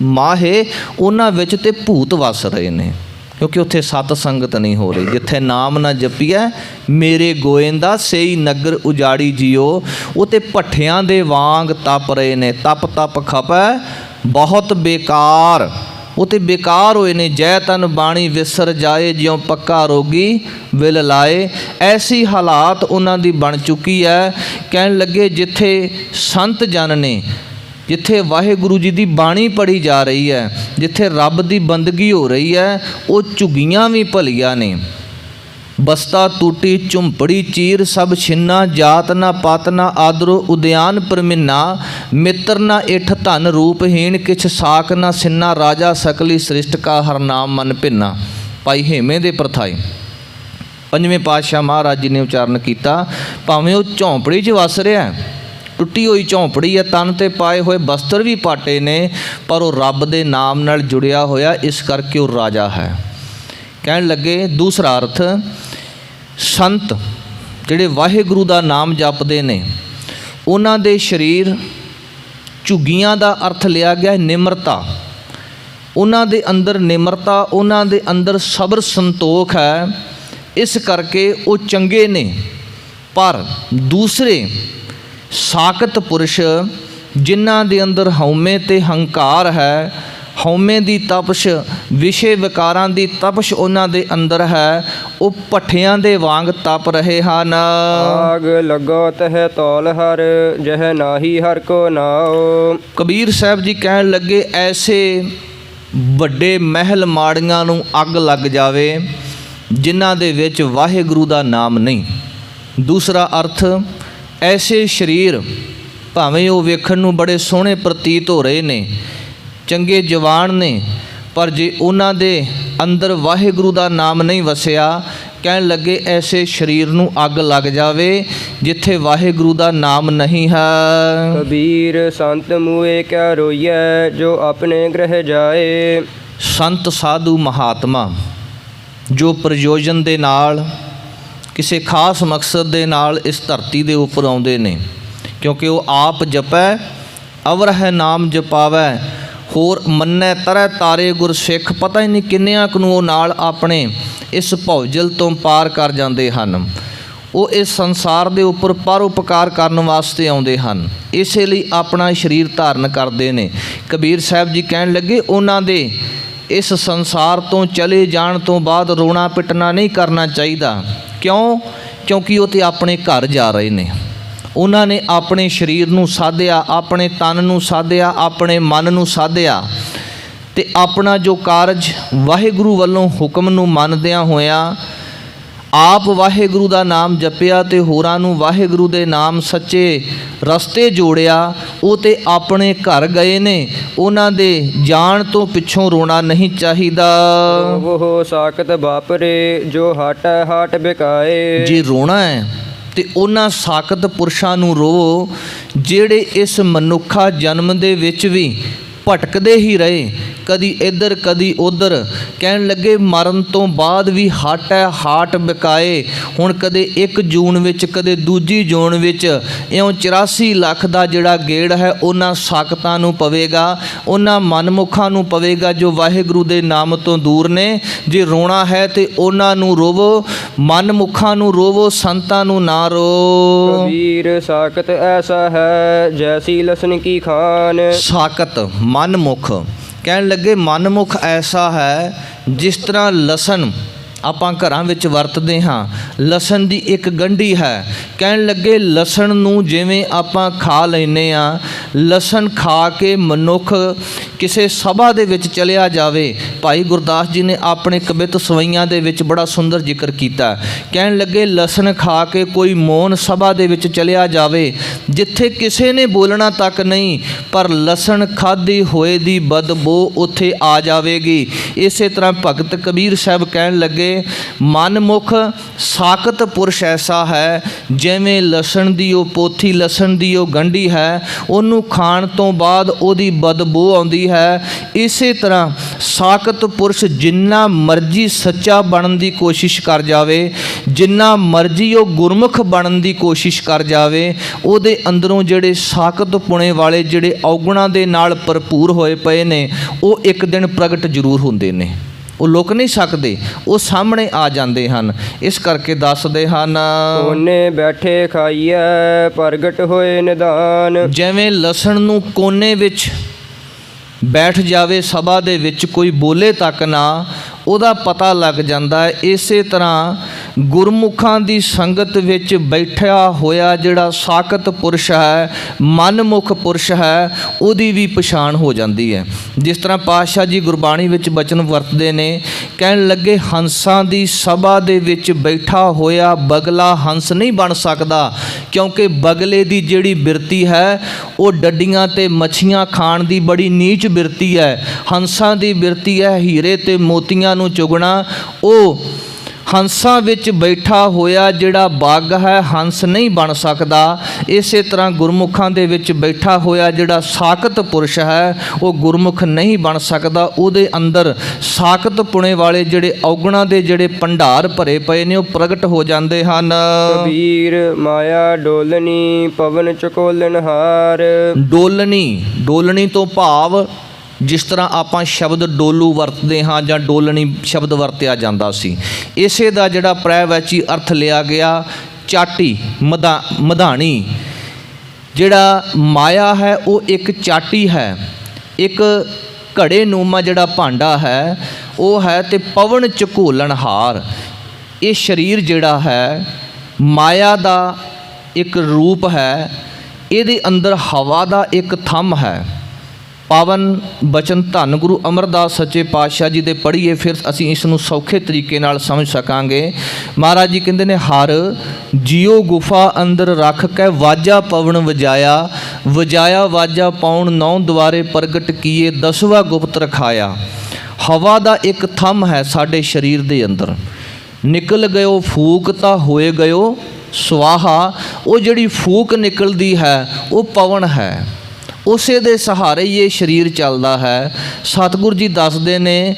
ਮਾਹੇ, ਉਹਨਾਂ ਵਿੱਚ ਤੇ ਭੂਤ ਵਸ ਰਹੇ ਨੇ, ਕਿਉਂਕਿ ਉੱਥੇ ਸਤ ਸੰਗਤ ਨਹੀਂ ਹੋ ਰਹੀ। ਜਿੱਥੇ ਨਾਮ ਨਾ ਜਪੀਐ ਮੇਰੇ ਗੋਇੰਦਾ ਸਹੀ ਨਗਰ ਉਜਾੜੀ ਜਿਓ, ਉਹ ਤੇ ਭੱਠਿਆਂ ਦੇ ਵਾਂਗ ਤਪ ਰਹੇ ਨੇ। ਤਪ ਤਪ ਖਪੈ ਬਹੁਤ ਬੇਕਾਰ, ਉਹ ਤੇ ਬੇਕਾਰ ਹੋਏ ਨੇ। ਜੈ ਤਨ ਬਾਣੀ ਵਿਸਰ ਜਾਏ ਜਿਉਂ ਪੱਕਾ ਰੋਗੀ ਵਿਲ ਲਾਏ, ਐਸੀ ਹਾਲਾਤ ਉਹਨਾਂ ਦੀ ਬਣ ਚੁੱਕੀ ਹੈ। ਕਹਿਣ ਲੱਗੇ ਜਿੱਥੇ ਸੰਤ ਜਨ ਨੇ, ਜਿੱਥੇ ਵਾਹਿਗੁਰੂ ਜੀ ਦੀ ਬਾਣੀ ਪੜ੍ਹੀ ਜਾ ਰਹੀ ਹੈ, ਜਿੱਥੇ ਰੱਬ ਦੀ ਬੰਦਗੀ ਹੋ ਰਹੀ ਹੈ, ਉਹ ਝੁੱਗੀਆਂ ਵੀ ਭਲੀਆਂ ਨੇ। ਬਸਤਾ ਟੂਟੀ ਝੁੰਪੜੀ ਚੀਰ ਸਭ ਛਿੰਨਾ, ਜਾਤ ਨਾ ਪਾਤ ਨਾ ਆਦਰੋ ਉਦਿਆਨ ਪਰਮਿੰਨਾ, ਮਿੱਤਰ ਨਾ ਇਠ ਧਨ ਰੂਪਹੀਣ ਕਿਛ ਸਾਕ ਨਾ ਸਿੰਨਾ, ਰਾਜਾ ਸਕਲੀ ਸ੍ਰਿਸ਼ਟ ਕਾ ਹਰ ਨਾਮ ਮਨ ਭਿੰਨਾ। ਭਾਈ ਹੇਮੇ ਦੇ ਪ੍ਰਥਾਏ ਪੰਜਵੇਂ ਪਾਤਸ਼ਾਹ ਮਹਾਰਾਜ ਜੀ ਨੇ ਉਚਾਰਨ ਕੀਤਾ, ਭਾਵੇਂ ਉਹ ਝੌਂਪੜੀ 'ਚ ਵਸ ਰਿਹਾ, ਟੁੱਟੀ ਹੋਈ ਝੌਂਪੜੀ ਹੈ, ਤਨ 'ਤੇ ਪਾਏ ਹੋਏ ਬਸਤਰ ਵੀ ਪਾਟੇ ਨੇ, ਪਰ ਉਹ ਰੱਬ ਦੇ ਨਾਮ ਨਾਲ ਜੁੜਿਆ ਹੋਇਆ, ਇਸ ਕਰਕੇ ਉਹ ਰਾਜਾ ਹੈ। ਕਹਿਣ ਲੱਗੇ ਦੂਸਰਾ ਅਰਥ, ਸੰਤ ਜਿਹੜੇ ਵਾਹਿਗੁਰੂ ਦਾ ਨਾਮ ਜਪਦੇ ਨੇ ਉਹਨਾਂ ਦੇ ਸਰੀਰ, ਝੁੱਗੀਆਂ ਦਾ ਅਰਥ ਲਿਆ ਗਿਆ ਨਿਮਰਤਾ, ਉਹਨਾਂ ਦੇ ਅੰਦਰ ਨਿਮਰਤਾ, ਉਹਨਾਂ ਦੇ ਅੰਦਰ ਸਬਰ ਸੰਤੋਖ ਹੈ, ਇਸ ਕਰਕੇ ਉਹ ਚੰਗੇ ਨੇ। ਪਰ ਦੂਸਰੇ ਸਾਕਤ ਪੁਰਸ਼ ਜਿਨ੍ਹਾਂ ਦੇ ਅੰਦਰ ਹਉਮੈ ਤੇ ਹੰਕਾਰ ਹੈ, ਹਉਮੈ ਦੀ ਤਪਸ਼, ਵਿਸ਼ੇ ਵਿਕਾਰਾਂ ਦੀ ਤਪਸ਼ ਉਹਨਾਂ ਦੇ ਅੰਦਰ ਹੈ, ਉਹ ਭੱਠਿਆਂ ਦੇ ਵਾਂਗ ਤਪ ਰਹੇ ਹਨ। ਆਗ ਲੱਗੋ ਤਹਿ ਤੌਲ ਹਰ ਜਹ ਨਾਹੀ ਹਰ ਕੋ ਨਾਉ। ਕਬੀਰ ਸਾਹਿਬ ਜੀ ਕਹਿਣ ਲੱਗੇ ਐਸੇ ਵੱਡੇ ਮਹਿਲ ਮਾੜੀਆਂ ਨੂੰ ਅੱਗ ਲੱਗ ਜਾਵੇ ਜਿਨ੍ਹਾਂ ਦੇ ਵਿੱਚ ਵਾਹਿਗੁਰੂ ਦਾ ਨਾਮ ਨਹੀਂ। ਦੂਸਰਾ ਅਰਥ, ਐਸੇ ਸਰੀਰ ਭਾਵੇਂ ਉਹ ਵੇਖਣ ਨੂੰ ਬੜੇ ਸੋਹਣੇ ਪ੍ਰਤੀਤ ਹੋ ਰਹੇ ਨੇ, ਚੰਗੇ ਜਵਾਨ ਨੇ, ਪਰ ਜੇ ਉਹਨਾਂ ਦੇ ਅੰਦਰ ਵਾਹਿਗੁਰੂ ਦਾ ਨਾਮ ਨਹੀਂ ਵਸਿਆ, ਕਹਿਣ ਲੱਗੇ ਐਸੇ ਸਰੀਰ ਨੂੰ ਅੱਗ ਲੱਗ ਜਾਵੇ ਜਿੱਥੇ ਵਾਹਿਗੁਰੂ ਦਾ ਨਾਮ ਨਹੀਂ ਹੈ। ਕਬੀਰ ਸੰਤ ਮੂਏ ਕਿਆ ਰੋਈਐ ਜੋ ਆਪਣੇ ਗ੍ਰਹਿ ਜਾਏ। ਸੰਤ ਸਾਧੂ ਮਹਾਤਮਾ ਜੋ ਪ੍ਰਯੋਜਨ ਦੇ ਨਾਲ, ਕਿਸੇ ਖਾਸ ਮਕਸਦ ਦੇ ਨਾਲ ਇਸ ਧਰਤੀ ਦੇ ਉੱਪਰ ਆਉਂਦੇ ਨੇ, ਕਿਉਂਕਿ ਉਹ ਆਪ ਜਪੈ ਅਵਰ ਹੈ ਨਾਮ ਜਪਾਵੈ, ਹੋਰ ਮੰਨੈ ਤਰੈ ਤਾਰੇ ਗੁਰਸਿੱਖ, ਪਤਾ ਹੀ ਨਹੀਂ ਕਿੰਨਿਆਂ ਕੁ ਨੂੰ ਉਹ ਨਾਲ ਆਪਣੇ ਇਸ ਭੌਜਲ ਤੋਂ ਪਾਰ ਕਰ ਜਾਂਦੇ ਹਨ। ਉਹ ਇਸ ਸੰਸਾਰ ਦੇ ਉੱਪਰ ਪਰਉਪਕਾਰ ਕਰਨ ਵਾਸਤੇ ਆਉਂਦੇ ਹਨ, ਇਸੇ ਲਈ ਆਪਣਾ ਸਰੀਰ ਧਾਰਨ ਕਰਦੇ ਨੇ। ਕਬੀਰ ਸਾਹਿਬ ਜੀ ਕਹਿਣ ਲੱਗੇ ਉਹਨਾਂ ਦੇ ਇਸ ਸੰਸਾਰ ਤੋਂ ਚਲੇ ਜਾਣ ਤੋਂ ਬਾਅਦ ਰੋਣਾ ਪਿੱਟਣਾ ਨਹੀਂ ਕਰਨਾ ਚਾਹੀਦਾ। ਕਿਉਂ? ਕਿਉਂਕਿ ਉਹ ਤੇ ਆਪਣੇ ਘਰ ਜਾ ਰਹੇ ਨੇ। ਉਹਨਾਂ ਨੇ ਆਪਣੇ ਸਰੀਰ ਨੂੰ ਸਾਧਿਆ, ਆਪਣੇ ਤਨ ਨੂੰ ਸਾਧਿਆ, ਆਪਣੇ ਮਨ ਨੂੰ ਸਾਧਿਆ, ਤੇ ਆਪਣਾ ਜੋ ਕਾਰਜ ਵਾਹਿਗੁਰੂ ਵੱਲੋਂ ਹੁਕਮ ਨੂੰ ਮੰਨਦਿਆਂ ਹੋਇਆਂ ਆਪ ਵਾਹਿਗੁਰੂ ਦਾ ਨਾਮ ਜਪਿਆ ਤੇ ਹੋਰਾਂ ਨੂੰ ਵਾਹਿਗੁਰੂ ਦੇ ਨਾਮ ਸੱਚੇ ਰਸਤੇ ਜੋੜਿਆ, ਉਹ ਤੇ ਆਪਣੇ ਘਰ ਗਏ ਨੇ। ਉਹਨਾਂ ਦੇ ਜਾਣ ਤੋਂ ਪਿੱਛੋਂ ਰੋਣਾ ਨਹੀਂ ਚਾਹੀਦਾ। ਉਹ ਸਾਕਤ ਬਾਪਰੇ ਜੋ ਹਟ ਹਾਟ ਬਿਕਾਏ। ਜੇ ਰੋਣਾ ਹੈ ਤੇ ਉਹਨਾਂ ਸਾਕਤ ਪੁਰਸ਼ਾਂ ਨੂੰ ਰੋ ਜਿਹੜੇ ਇਸ ਮਨੁੱਖਾ ਜਨਮ ਦੇ ਵਿੱਚ ਵੀ ਭਟਕਦੇ ਹੀ ਰਹੇ, ਕਦੀ ਇੱਧਰ ਕਦੀ ਉੱਧਰ। ਕਹਿਣ ਲੱਗੇ ਮਰਨ ਤੋਂ ਬਾਅਦ ਵੀ ਹੱਟ ਹੈ, ਹਾਟ ਵਿਕਾਏ। ਹੁਣ ਕਦੇ 1 ਜੂਨ ਵਿੱਚ, ਕਦੇ ਦੂਜੀ ਜੂਨ ਵਿੱਚ, ਇਉਂ 84 ਲੱਖ ਦਾ ਜਿਹੜਾ ਗੇੜ ਹੈ ਉਹਨਾਂ ਸਾਕਤਾਂ ਨੂੰ ਪਵੇਗਾ, ਉਹਨਾਂ ਮਨਮੁਖਾਂ ਨੂੰ ਪਵੇਗਾ ਜੋ ਵਾਹਿਗੁਰੂ ਦੇ ਨਾਮ ਤੋਂ ਦੂਰ ਨੇ। ਜੇ ਰੋਣਾ ਹੈ ਤੇ ਉਹਨਾਂ ਨੂੰ ਰੋਵੋ, ਮਨਮੁਖਾਂ ਨੂੰ ਰੋਵੋ, ਸੰਤਾਂ ਨੂੰ ਨਾ ਰੋ। ਕਬੀਰ ਸਾਕਤ ਐਸਾ ਹੈ ਜੈਸੀ ਲਸਣ ਕੀ ਖਾਨ। ਸਾਕਤ ਮਨਮੁਖ, ਕਹਿਣ ਲੱਗੇ ਮਨਮੁਖ ਐਸਾ ਹੈ ਜਿਸ ਤਰ੍ਹਾਂ ਲਸਣ ਆਪਾਂ ਘਰਾਂ ਵਿੱਚ ਵਰਤਦੇ ਹਾਂ, ਲਸਣ ਦੀ ਇੱਕ ਗੰਢੀ ਹੈ। ਕਹਿਣ ਲੱਗੇ ਲਸਣ ਨੂੰ ਜਿਵੇਂ ਆਪਾਂ ਖਾ ਲੈਂਦੇ ਹਾਂ, ਲਸਣ ਖਾ ਕੇ ਮਨੁੱਖ ਕਿਸੇ ਸਭਾ ਦੇ ਵਿੱਚ ਚਲਿਆ ਜਾਵੇ। ਭਾਈ ਗੁਰਦਾਸ ਜੀ ਨੇ ਆਪਣੇ ਕਵਿਤ ਸਵਈਆਂ ਦੇ ਵਿੱਚ ਬੜਾ ਸੁੰਦਰ ਜ਼ਿਕਰ ਕੀਤਾ। ਕਹਿਣ ਲੱਗੇ ਲਸਣ ਖਾ ਕੇ ਕੋਈ ਮੌਨ ਸਭਾ ਦੇ ਵਿੱਚ ਚਲਿਆ ਜਾਵੇ, ਜਿੱਥੇ ਕਿਸੇ ਨੇ ਬੋਲਣਾ ਤੱਕ ਨਹੀਂ, ਪਰ ਲਸਣ ਖਾਧੀ ਹੋਏ ਦੀ ਬਦਬੂ ਉੱਥੇ ਆ ਜਾਵੇਗੀ। ਇਸੇ ਤਰ੍ਹਾਂ ਭਗਤ ਕਬੀਰ ਸਾਹਿਬ ਕਹਿਣ ਲੱਗੇ ਮਨਮੁਖ ਸਾਕਤ ਪੁਰਸ਼ ਐਸਾ ਹੈ ਜਿਵੇਂ ਲਸਣ ਦੀ ਉਹ ਪੋਥੀ, ਲਸਣ ਦੀ ਉਹ ਗੰਢੀ ਹੈ, ਉਹਨੂੰ ਖਾਣ ਤੋਂ ਬਾਅਦ ਉਹਦੀ ਬਦਬੂ ਆਉਂਦੀ ਹੈ। ਇਸੇ ਤਰ੍ਹਾਂ ਸਾਕਤ ਪੁਰਸ਼ ਜਿੰਨਾ ਮਰਜ਼ੀ ਸੱਚਾ ਬਣਨ ਦੀ ਕੋਸ਼ਿਸ਼ ਕਰ ਜਾਵੇ, ਜਿੰਨਾ ਮਰਜ਼ੀ ਉਹ ਗੁਰਮੁਖ ਬਣਨ ਦੀ ਕੋਸ਼ਿਸ਼ ਕਰ ਜਾਵੇ, ਉਹਦੇ ਅੰਦਰੋਂ ਜਿਹੜੇ ਸਾਕਤ ਪੁਣੇ ਵਾਲੇ ਜਿਹੜੇ ਔਗੁਣਾਂ ਦੇ ਨਾਲ ਭਰਪੂਰ ਹੋਏ ਪਏ ਨੇ, ਉਹ ਇੱਕ ਦਿਨ ਪ੍ਰਗਟ ਜ਼ਰੂਰ ਹੁੰਦੇ ਨੇ। ਉਹ ਲੁਕ ਨਹੀਂ ਸਕਦੇ, ਉਹ ਸਾਹਮਣੇ ਆ ਜਾਂਦੇ ਹਨ। ਇਸ ਕਰਕੇ ਦੱਸਦੇ ਹਨ ਕੋਨੇ ਬੈਠੇ ਖਾਈਐ ਪ੍ਰਗਟ ਹੋਏ ਨਿਦਾਨ। ਜਿਵੇਂ ਲਸਣ ਨੂੰ ਕੋਨੇ ਵਿੱਚ ਬੈਠ ਜਾਵੇ ਸਭਾ ਦੇ ਵਿੱਚ, ਕੋਈ ਬੋਲੇ ਤੱਕ ਨਾ, ਉਹਦਾ ਪਤਾ ਲੱਗ ਜਾਂਦਾ ਹੈ। ਇਸੇ ਤਰ੍ਹਾਂ ਗੁਰਮੁਖਾਂ ਦੀ ਸੰਗਤ ਵਿੱਚ ਬੈਠਿਆ ਹੋਇਆ ਜਿਹੜਾ ਸਾਕਤ ਪੁਰਸ਼ ਹੈ, ਮਨਮੁਖ ਪੁਰਸ਼ ਹੈ, ਉਹਦੀ ਵੀ ਪਛਾਣ ਹੋ ਜਾਂਦੀ ਹੈ। ਜਿਸ ਤਰ੍ਹਾਂ ਪਾਤਸ਼ਾਹ ਜੀ ਗੁਰਬਾਣੀ ਵਿੱਚ ਬਚਨ ਵਰਤਦੇ ਨੇ, ਕਹਿਣ ਲੱਗੇ ਹੰਸਾਂ ਦੀ ਸਭਾ ਦੇ ਵਿੱਚ ਬੈਠਾ ਹੋਇਆ ਬਗਲਾ ਹੰਸ ਨਹੀਂ ਬਣ ਸਕਦਾ, ਕਿਉਂਕਿ ਬਗਲੇ ਦੀ ਜਿਹੜੀ ਬਿਰਤੀ ਹੈ ਉਹ ਡੱਡੀਆਂ ਤੇ ਮੱਛੀਆਂ ਖਾਣ ਦੀ ਬੜੀ ਨੀਚ ਬਿਰਤੀ ਹੈ। ਹੰਸਾਂ ਦੀ ਬਿਰਤੀ ਹੈ ਹੀਰੇ ਤੇ ਮੋਤੀਆਂ ਨੂੰ ਚੁਗਣਾ। ਉਹ ਹੰਸਾਂ ਵਿੱਚ ਬੈਠਾ ਹੋਇਆ ਜਿਹੜਾ ਬੱਗ ਹੈ ਹੰਸ ਨਹੀਂ ਬਣ ਸਕਦਾ। ਇਸੇ ਤਰ੍ਹਾਂ ਗੁਰਮੁਖਾਂ ਦੇ ਵਿੱਚ ਬੈਠਾ ਹੋਇਆ ਜਿਹੜਾ ਸਾਕਤ ਪੁਰਸ਼ ਹੈ ਉਹ ਗੁਰਮੁਖ ਨਹੀਂ ਬਣ ਸਕਦਾ। ਉਹਦੇ ਅੰਦਰ ਸਾਕਤ ਪੁਣੇ ਵਾਲੇ ਜਿਹੜੇ ਔਗੁਣਾਂ ਦੇ ਜਿਹੜੇ ਭੰਡਾਰ ਭਰੇ ਪਏ ਨੇ ਉਹ ਪ੍ਰਗਟ ਹੋ ਜਾਂਦੇ ਹਨ। ਕਬੀਰ ਮਾਇਆ ਡੋਲਣੀ ਪਵਨ ਚਕੋਲਨਹਾਰ। ਡੋਲਣੀ, ਡੋਲਣੀ ਤੋਂ ਭਾਵ ਜਿਸ ਤਰ੍ਹਾਂ ਆਪਾਂ ਸ਼ਬਦ ਡੋਲੂ ਵਰਤਦੇ ਹਾਂ ਜਾਂ ਡੋਲਣੀ ਸ਼ਬਦ ਵਰਤਿਆ ਜਾਂਦਾ ਸੀ, ਇਸੇ ਦਾ ਜਿਹੜਾ ਪ੍ਰੈਵਾਚੀ ਅਰਥ ਲਿਆ ਗਿਆ ਚਾਟੀ, ਮਧਾਣੀ। ਜਿਹੜਾ ਮਾਇਆ ਹੈ ਉਹ ਇੱਕ ਚਾਟੀ ਹੈ, ਇੱਕ ਘੜੇ ਨੂਮਾ ਜਿਹੜਾ ਭਾਂਡਾ ਹੈ ਉਹ ਹੈ, ਤੇ ਪਵਨ ਝਕੋਲਣਹਾਰ। ਇਹ ਸਰੀਰ ਜਿਹੜਾ ਹੈ ਮਾਇਆ ਦਾ ਇੱਕ ਰੂਪ ਹੈ, ਇਹਦੇ ਅੰਦਰ ਹਵਾ ਦਾ ਇੱਕ ਥੰਮ ਹੈ। ਪਾਵਨ ਬਚਨ ਧੰਨ ਗੁਰੂ ਅਮਰਦਾਸ ਸੱਚੇ ਪਾਤਸ਼ਾਹ ਜੀ ਦੇ ਪੜ੍ਹੀਏ, ਫਿਰ ਅਸੀਂ ਇਸ ਨੂੰ ਸੌਖੇ ਤਰੀਕੇ ਨਾਲ ਸਮਝ ਸਕਾਂਗੇ। ਮਹਾਰਾਜ ਜੀ ਕਹਿੰਦੇ ਨੇ ਹਰ ਜਿਉ ਗੁਫਾ ਅੰਦਰ ਰੱਖ ਕੇ ਵਾਜਾ ਪਵਨ ਵਜਾਇਆ, ਵਜਾਇਆ ਵਾਜਾ ਪਾਉਣ 9 ਦੁਆਰੇ ਪ੍ਰਗਟ ਕੀਏ 10ਵਾਂ ਗੁਪਤ ਰਖਾਇਆ। ਹਵਾ ਦਾ ਇੱਕ ਥੰਮ ਹੈ ਸਾਡੇ ਸਰੀਰ ਦੇ ਅੰਦਰ। ਨਿਕਲ ਗਇਓ ਫੂਕ ਤਾਂ ਹੋਏ ਗਇਓ ਸਵਾਹਾ। ਉਹ ਜਿਹੜੀ ਫੂਕ ਨਿਕਲਦੀ ਹੈ ਉਹ ਪਵਨ ਹੈ, ਉਸੇ ਦੇ ਸਹਾਰੇ ਹੀ ਇਹ ਸਰੀਰ ਚੱਲਦਾ ਹੈ। ਸਤਿਗੁਰ ਜੀ ਦੱਸਦੇ ਨੇ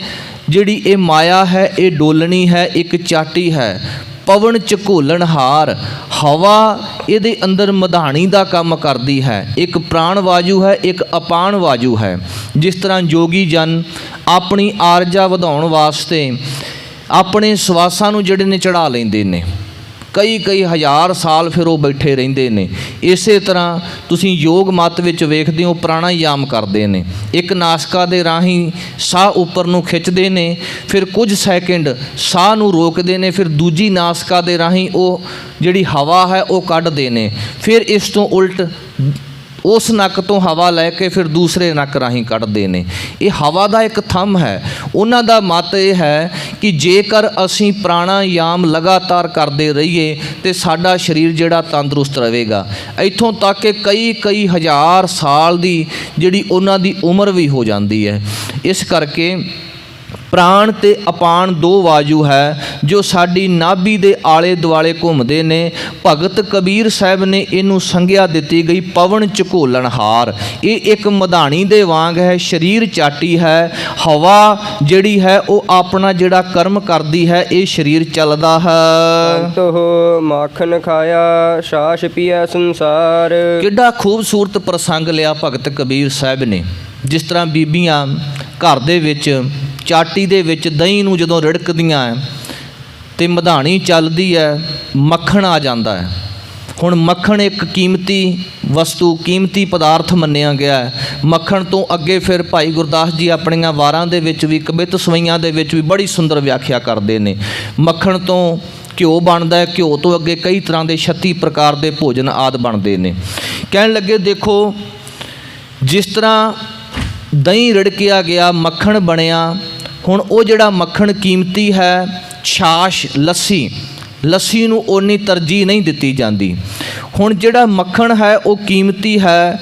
ਜਿਹੜੀ ਇਹ ਮਾਇਆ ਹੈ ਇਹ ਡੋਲਣੀ ਹੈ, ਇੱਕ ਚਾਟੀ ਹੈ, ਪਵਨ ਝਕੋਲਣਹਾਰ। ਹਵਾ ਇਹਦੇ ਅੰਦਰ ਮਧਾਣੀ ਦਾ ਕੰਮ ਕਰਦੀ ਹੈ, ਇੱਕ ਪ੍ਰਾਣ ਵਾਯੂ ਹੈ, ਇੱਕ ਅਪਾਨ ਵਾਯੂ ਹੈ। ਜਿਸ ਤਰ੍ਹਾਂ ਯੋਗੀ ਜਨ ਆਪਣੀ ਆਰਜਾ ਵਧਾਉਣ ਵਾਸਤੇ ਆਪਣੇ ਸਵਾਸਾਂ ਨੂੰ ਜਿਹੜੇ ਨੇ ਚੜ੍ਹਾ ਲੈਂਦੇ ਨੇ, ਕਈ ਹਜ਼ਾਰ ਸਾਲ ਫਿਰ ਉਹ ਬੈਠੇ ਰਹਿੰਦੇ ਨੇ। ਇਸੇ ਤਰ੍ਹਾਂ ਤੁਸੀਂ ਯੋਗ ਮਤ ਵਿੱਚ ਵੇਖਦੇ ਹੋ ਪ੍ਰਾਣਾਯਾਮ ਕਰਦੇ ਨੇ, ਇੱਕ ਨਾਸਿਕਾ ਦੇ ਰਾਹੀਂ ਸਾਹ ਉੱਪਰ ਨੂੰ ਖਿੱਚਦੇ ਨੇ, ਫਿਰ ਕੁਝ ਸੈਕਿੰਡ ਸਾਹ ਨੂੰ ਰੋਕਦੇ ਨੇ, ਫਿਰ ਦੂਜੀ ਨਾਸਿਕਾ ਦੇ ਰਾਹੀਂ ਉਹ ਜਿਹੜੀ ਹਵਾ ਹੈ ਉਹ ਕੱਢਦੇ ਨੇ, ਫਿਰ ਇਸ ਤੋਂ ਉਲਟ ਉਸ ਨੱਕ ਤੋਂ ਹਵਾ ਲੈ ਕੇ ਫਿਰ ਦੂਸਰੇ ਨੱਕ ਰਾਹੀਂ ਕੱਢਦੇ ਨੇ। ਇਹ ਹਵਾ ਦਾ ਇੱਕ ਥੰਮ ਹੈ। ਉਹਨਾਂ ਦਾ ਮਤ ਇਹ ਹੈ ਕਿ ਜੇਕਰ ਅਸੀਂ ਪ੍ਰਾਣਾਯਾਮ ਲਗਾਤਾਰ ਕਰਦੇ ਰਹੀਏ ਤੇ ਸਾਡਾ ਸਰੀਰ ਜਿਹੜਾ ਤੰਦਰੁਸਤ ਰਹੇਗਾ। ਇੱਥੋਂ ਤੱਕ ਕਿ ਕਈ ਹਜ਼ਾਰ ਸਾਲ ਦੀ ਜਿਹੜੀ ਉਹਨਾਂ ਦੀ ਉਮਰ ਵੀ ਹੋ ਜਾਂਦੀ ਹੈ। ਇਸ ਕਰਕੇ ਪ੍ਰਾਣ ਤੇ ਅਪਾਨ ਦੋ ਵਾਯੂ ਹੈ ਜੋ ਸਾਡੀ ਨਾਭੀ ਦੇ ਆਲੇ ਦੁਆਲੇ ਘੁੰਮਦੇ ਨੇ। ਭਗਤ ਕਬੀਰ ਸਾਹਿਬ ਨੇ ਇਹਨੂੰ ਸੰਗਿਆ ਦਿੱਤੀ ਗਈ ਪਵਨ ਝਕੋਲਣਹਾਰ। ਇਹ ਇੱਕ ਮਧਾਣੀ ਦੇ ਵਾਂਗ ਹੈ, ਸਰੀਰ ਚਾਟੀ ਹੈ। ਹਵਾ ਜਿਹੜੀ ਹੈ ਉਹ ਆਪਣਾ ਜਿਹੜਾ ਕਰਮ ਕਰਦੀ ਹੈ, ਇਹ ਸਰੀਰ ਚੱਲਦਾ ਹੈ। ਤੋ ਮਾਖਣ ਖਾਇਆ ਛਾਛ ਪੀਐ ਸੰਸਾਰ। ਕਿੱਡਾ ਖੂਬਸੂਰਤ ਪ੍ਰਸੰਗ ਲਿਆ ਭਗਤ ਕਬੀਰ ਸਾਹਿਬ ਨੇ। ਜਿਸ ਤਰ੍ਹਾਂ ਬੀਬੀਆਂ ਘਰ ਦੇ ਵਿੱਚ ਚਾਟੀ ਦੇ ਵਿੱਚ ਦਹੀਂ ਨੂੰ ਜਦੋਂ ਰਿੜਕਦੀਆਂ ਹੈ ਤੇ ਮਧਾਣੀ ਚੱਲਦੀ ਹੈ, ਮੱਖਣ ਆ ਜਾਂਦਾ ਹੈ। ਹੁਣ ਮੱਖਣ ਇੱਕ ਕੀਮਤੀ ਵਸਤੂ, ਕੀਮਤੀ ਪਦਾਰਥ ਮੰਨਿਆ ਗਿਆ ਹੈ। ਮੱਖਣ ਤੋਂ ਅੱਗੇ ਫਿਰ ਭਾਈ ਗੁਰਦਾਸ ਜੀ ਆਪਣੀਆਂ ਵਾਰਾਂ ਦੇ ਵਿੱਚ ਵੀ, ਕਵਿਤ ਸਵਈਆਂ ਦੇ ਵਿੱਚ ਵੀ ਬੜੀ ਸੁੰਦਰ ਵਿਆਖਿਆ ਕਰਦੇ ਨੇ। ਮੱਖਣ ਤੋਂ ਘਿਓ ਬਣਦਾ ਹੈ, ਘਿਓ ਤੋਂ ਅੱਗੇ ਕਈ ਤਰ੍ਹਾਂ ਦੇ 36 ਪ੍ਰਕਾਰ ਦੇ ਭੋਜਨ ਆਦਿ ਬਣਦੇ ਨੇ। ਕਹਿਣ ਲੱਗੇ ਦੇਖੋ, ਜਿਸ ਤਰ੍ਹਾਂ ਦਹੀਂ ਰਿੜਕਿਆ ਗਿਆ, ਮੱਖਣ ਬਣਿਆ। ਹੁਣ ਉਹ ਜਿਹੜਾ ਮੱਖਣ ਕੀਮਤੀ ਹੈ, ਛਾਛ ਲੱਸੀ ਨੂੰ ਓਨੀ ਤਰਜੀਹ ਨਹੀਂ ਦਿੱਤੀ ਜਾਂਦੀ। ਹੁਣ ਜਿਹੜਾ ਮੱਖਣ ਹੈ ਉਹ ਕੀਮਤੀ ਹੈ।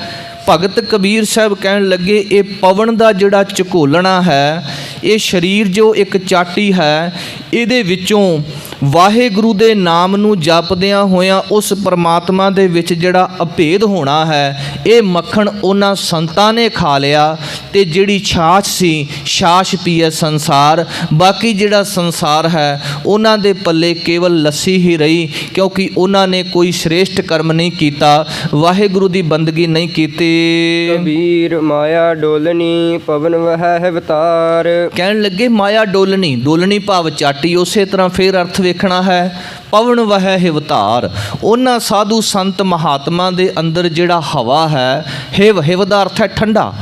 ਭਗਤ ਕਬੀਰ ਸਾਹਿਬ ਕਹਿਣ ਲੱਗੇ ਇਹ ਪਵਨ ਦਾ ਜਿਹੜਾ ਝਕੋਲਣਾ ਹੈ, ਇਹ ਸਰੀਰ ਜੋ ਇੱਕ ਚਾਟੀ ਹੈ, ਇਹਦੇ ਵਿੱਚੋਂ ਵਾਹਿਗੁਰੂ ਦੇ ਨਾਮ ਨੂੰ ਜਪਦਿਆਂ ਹੋਇਆਂ ਉਸ ਪਰਮਾਤਮਾ ਦੇ ਵਿੱਚ ਜਿਹੜਾ ਅਭੇਦ ਹੋਣਾ ਹੈ, ਇਹ ਮੱਖਣ ਉਹਨਾਂ ਸੰਤਾਂ ਨੇ ਖਾ ਲਿਆ। ਤੇ ਜਿਹੜੀ ਛਾਛ ਸੀ, ਛਾਛ ਪੀਏ ਸੰਸਾਰ। ਬਾਕੀ ਜਿਹੜਾ ਸੰਸਾਰ ਹੈ ਉਹਨਾਂ ਦੇ ਪੱਲੇ ਕੇਵਲ ਲੱਸੀ ਹੀ ਰਹੀ, ਕਿਉਂਕਿ ਉਹਨਾਂ ਨੇ ਕੋਈ ਸ਼੍ਰੇਸ਼ਟ ਕਰਮ ਨਹੀਂ ਕੀਤਾ, ਵਾਹਿਗੁਰੂ ਦੀ ਬੰਦਗੀ ਨਹੀਂ ਕੀਤੀ। ਕਬੀਰ ਮਾਇਆ ਡੋਲਣੀ ਪਵਨ ਵਹਿ ਅਵਤਾਰ। ਕਹਿਣ ਲੱਗੇ ਮਾਇਆ ਡੋਲਣੀ, ਡੋਲਣੀ ਭਾਵ ਚਾਟੀ। ਉਸੇ ਤਰ੍ਹਾਂ ਫਿਰ ਅਰਥ ਵੇਖਣਾ ਹੈ, ਪਵਨ ਵਹਿ ਅਵਤਾਰ। ਉਹਨਾਂ ਸਾਧੂ ਸੰਤ ਮਹਾਤਮਾ ਦੇ ਅੰਦਰ ਜਿਹੜਾ ਹਵਾ ਹੈ, ਹਿਵ ਦਾ ਅਰਥ ਹੈ ਠੰਡਾ।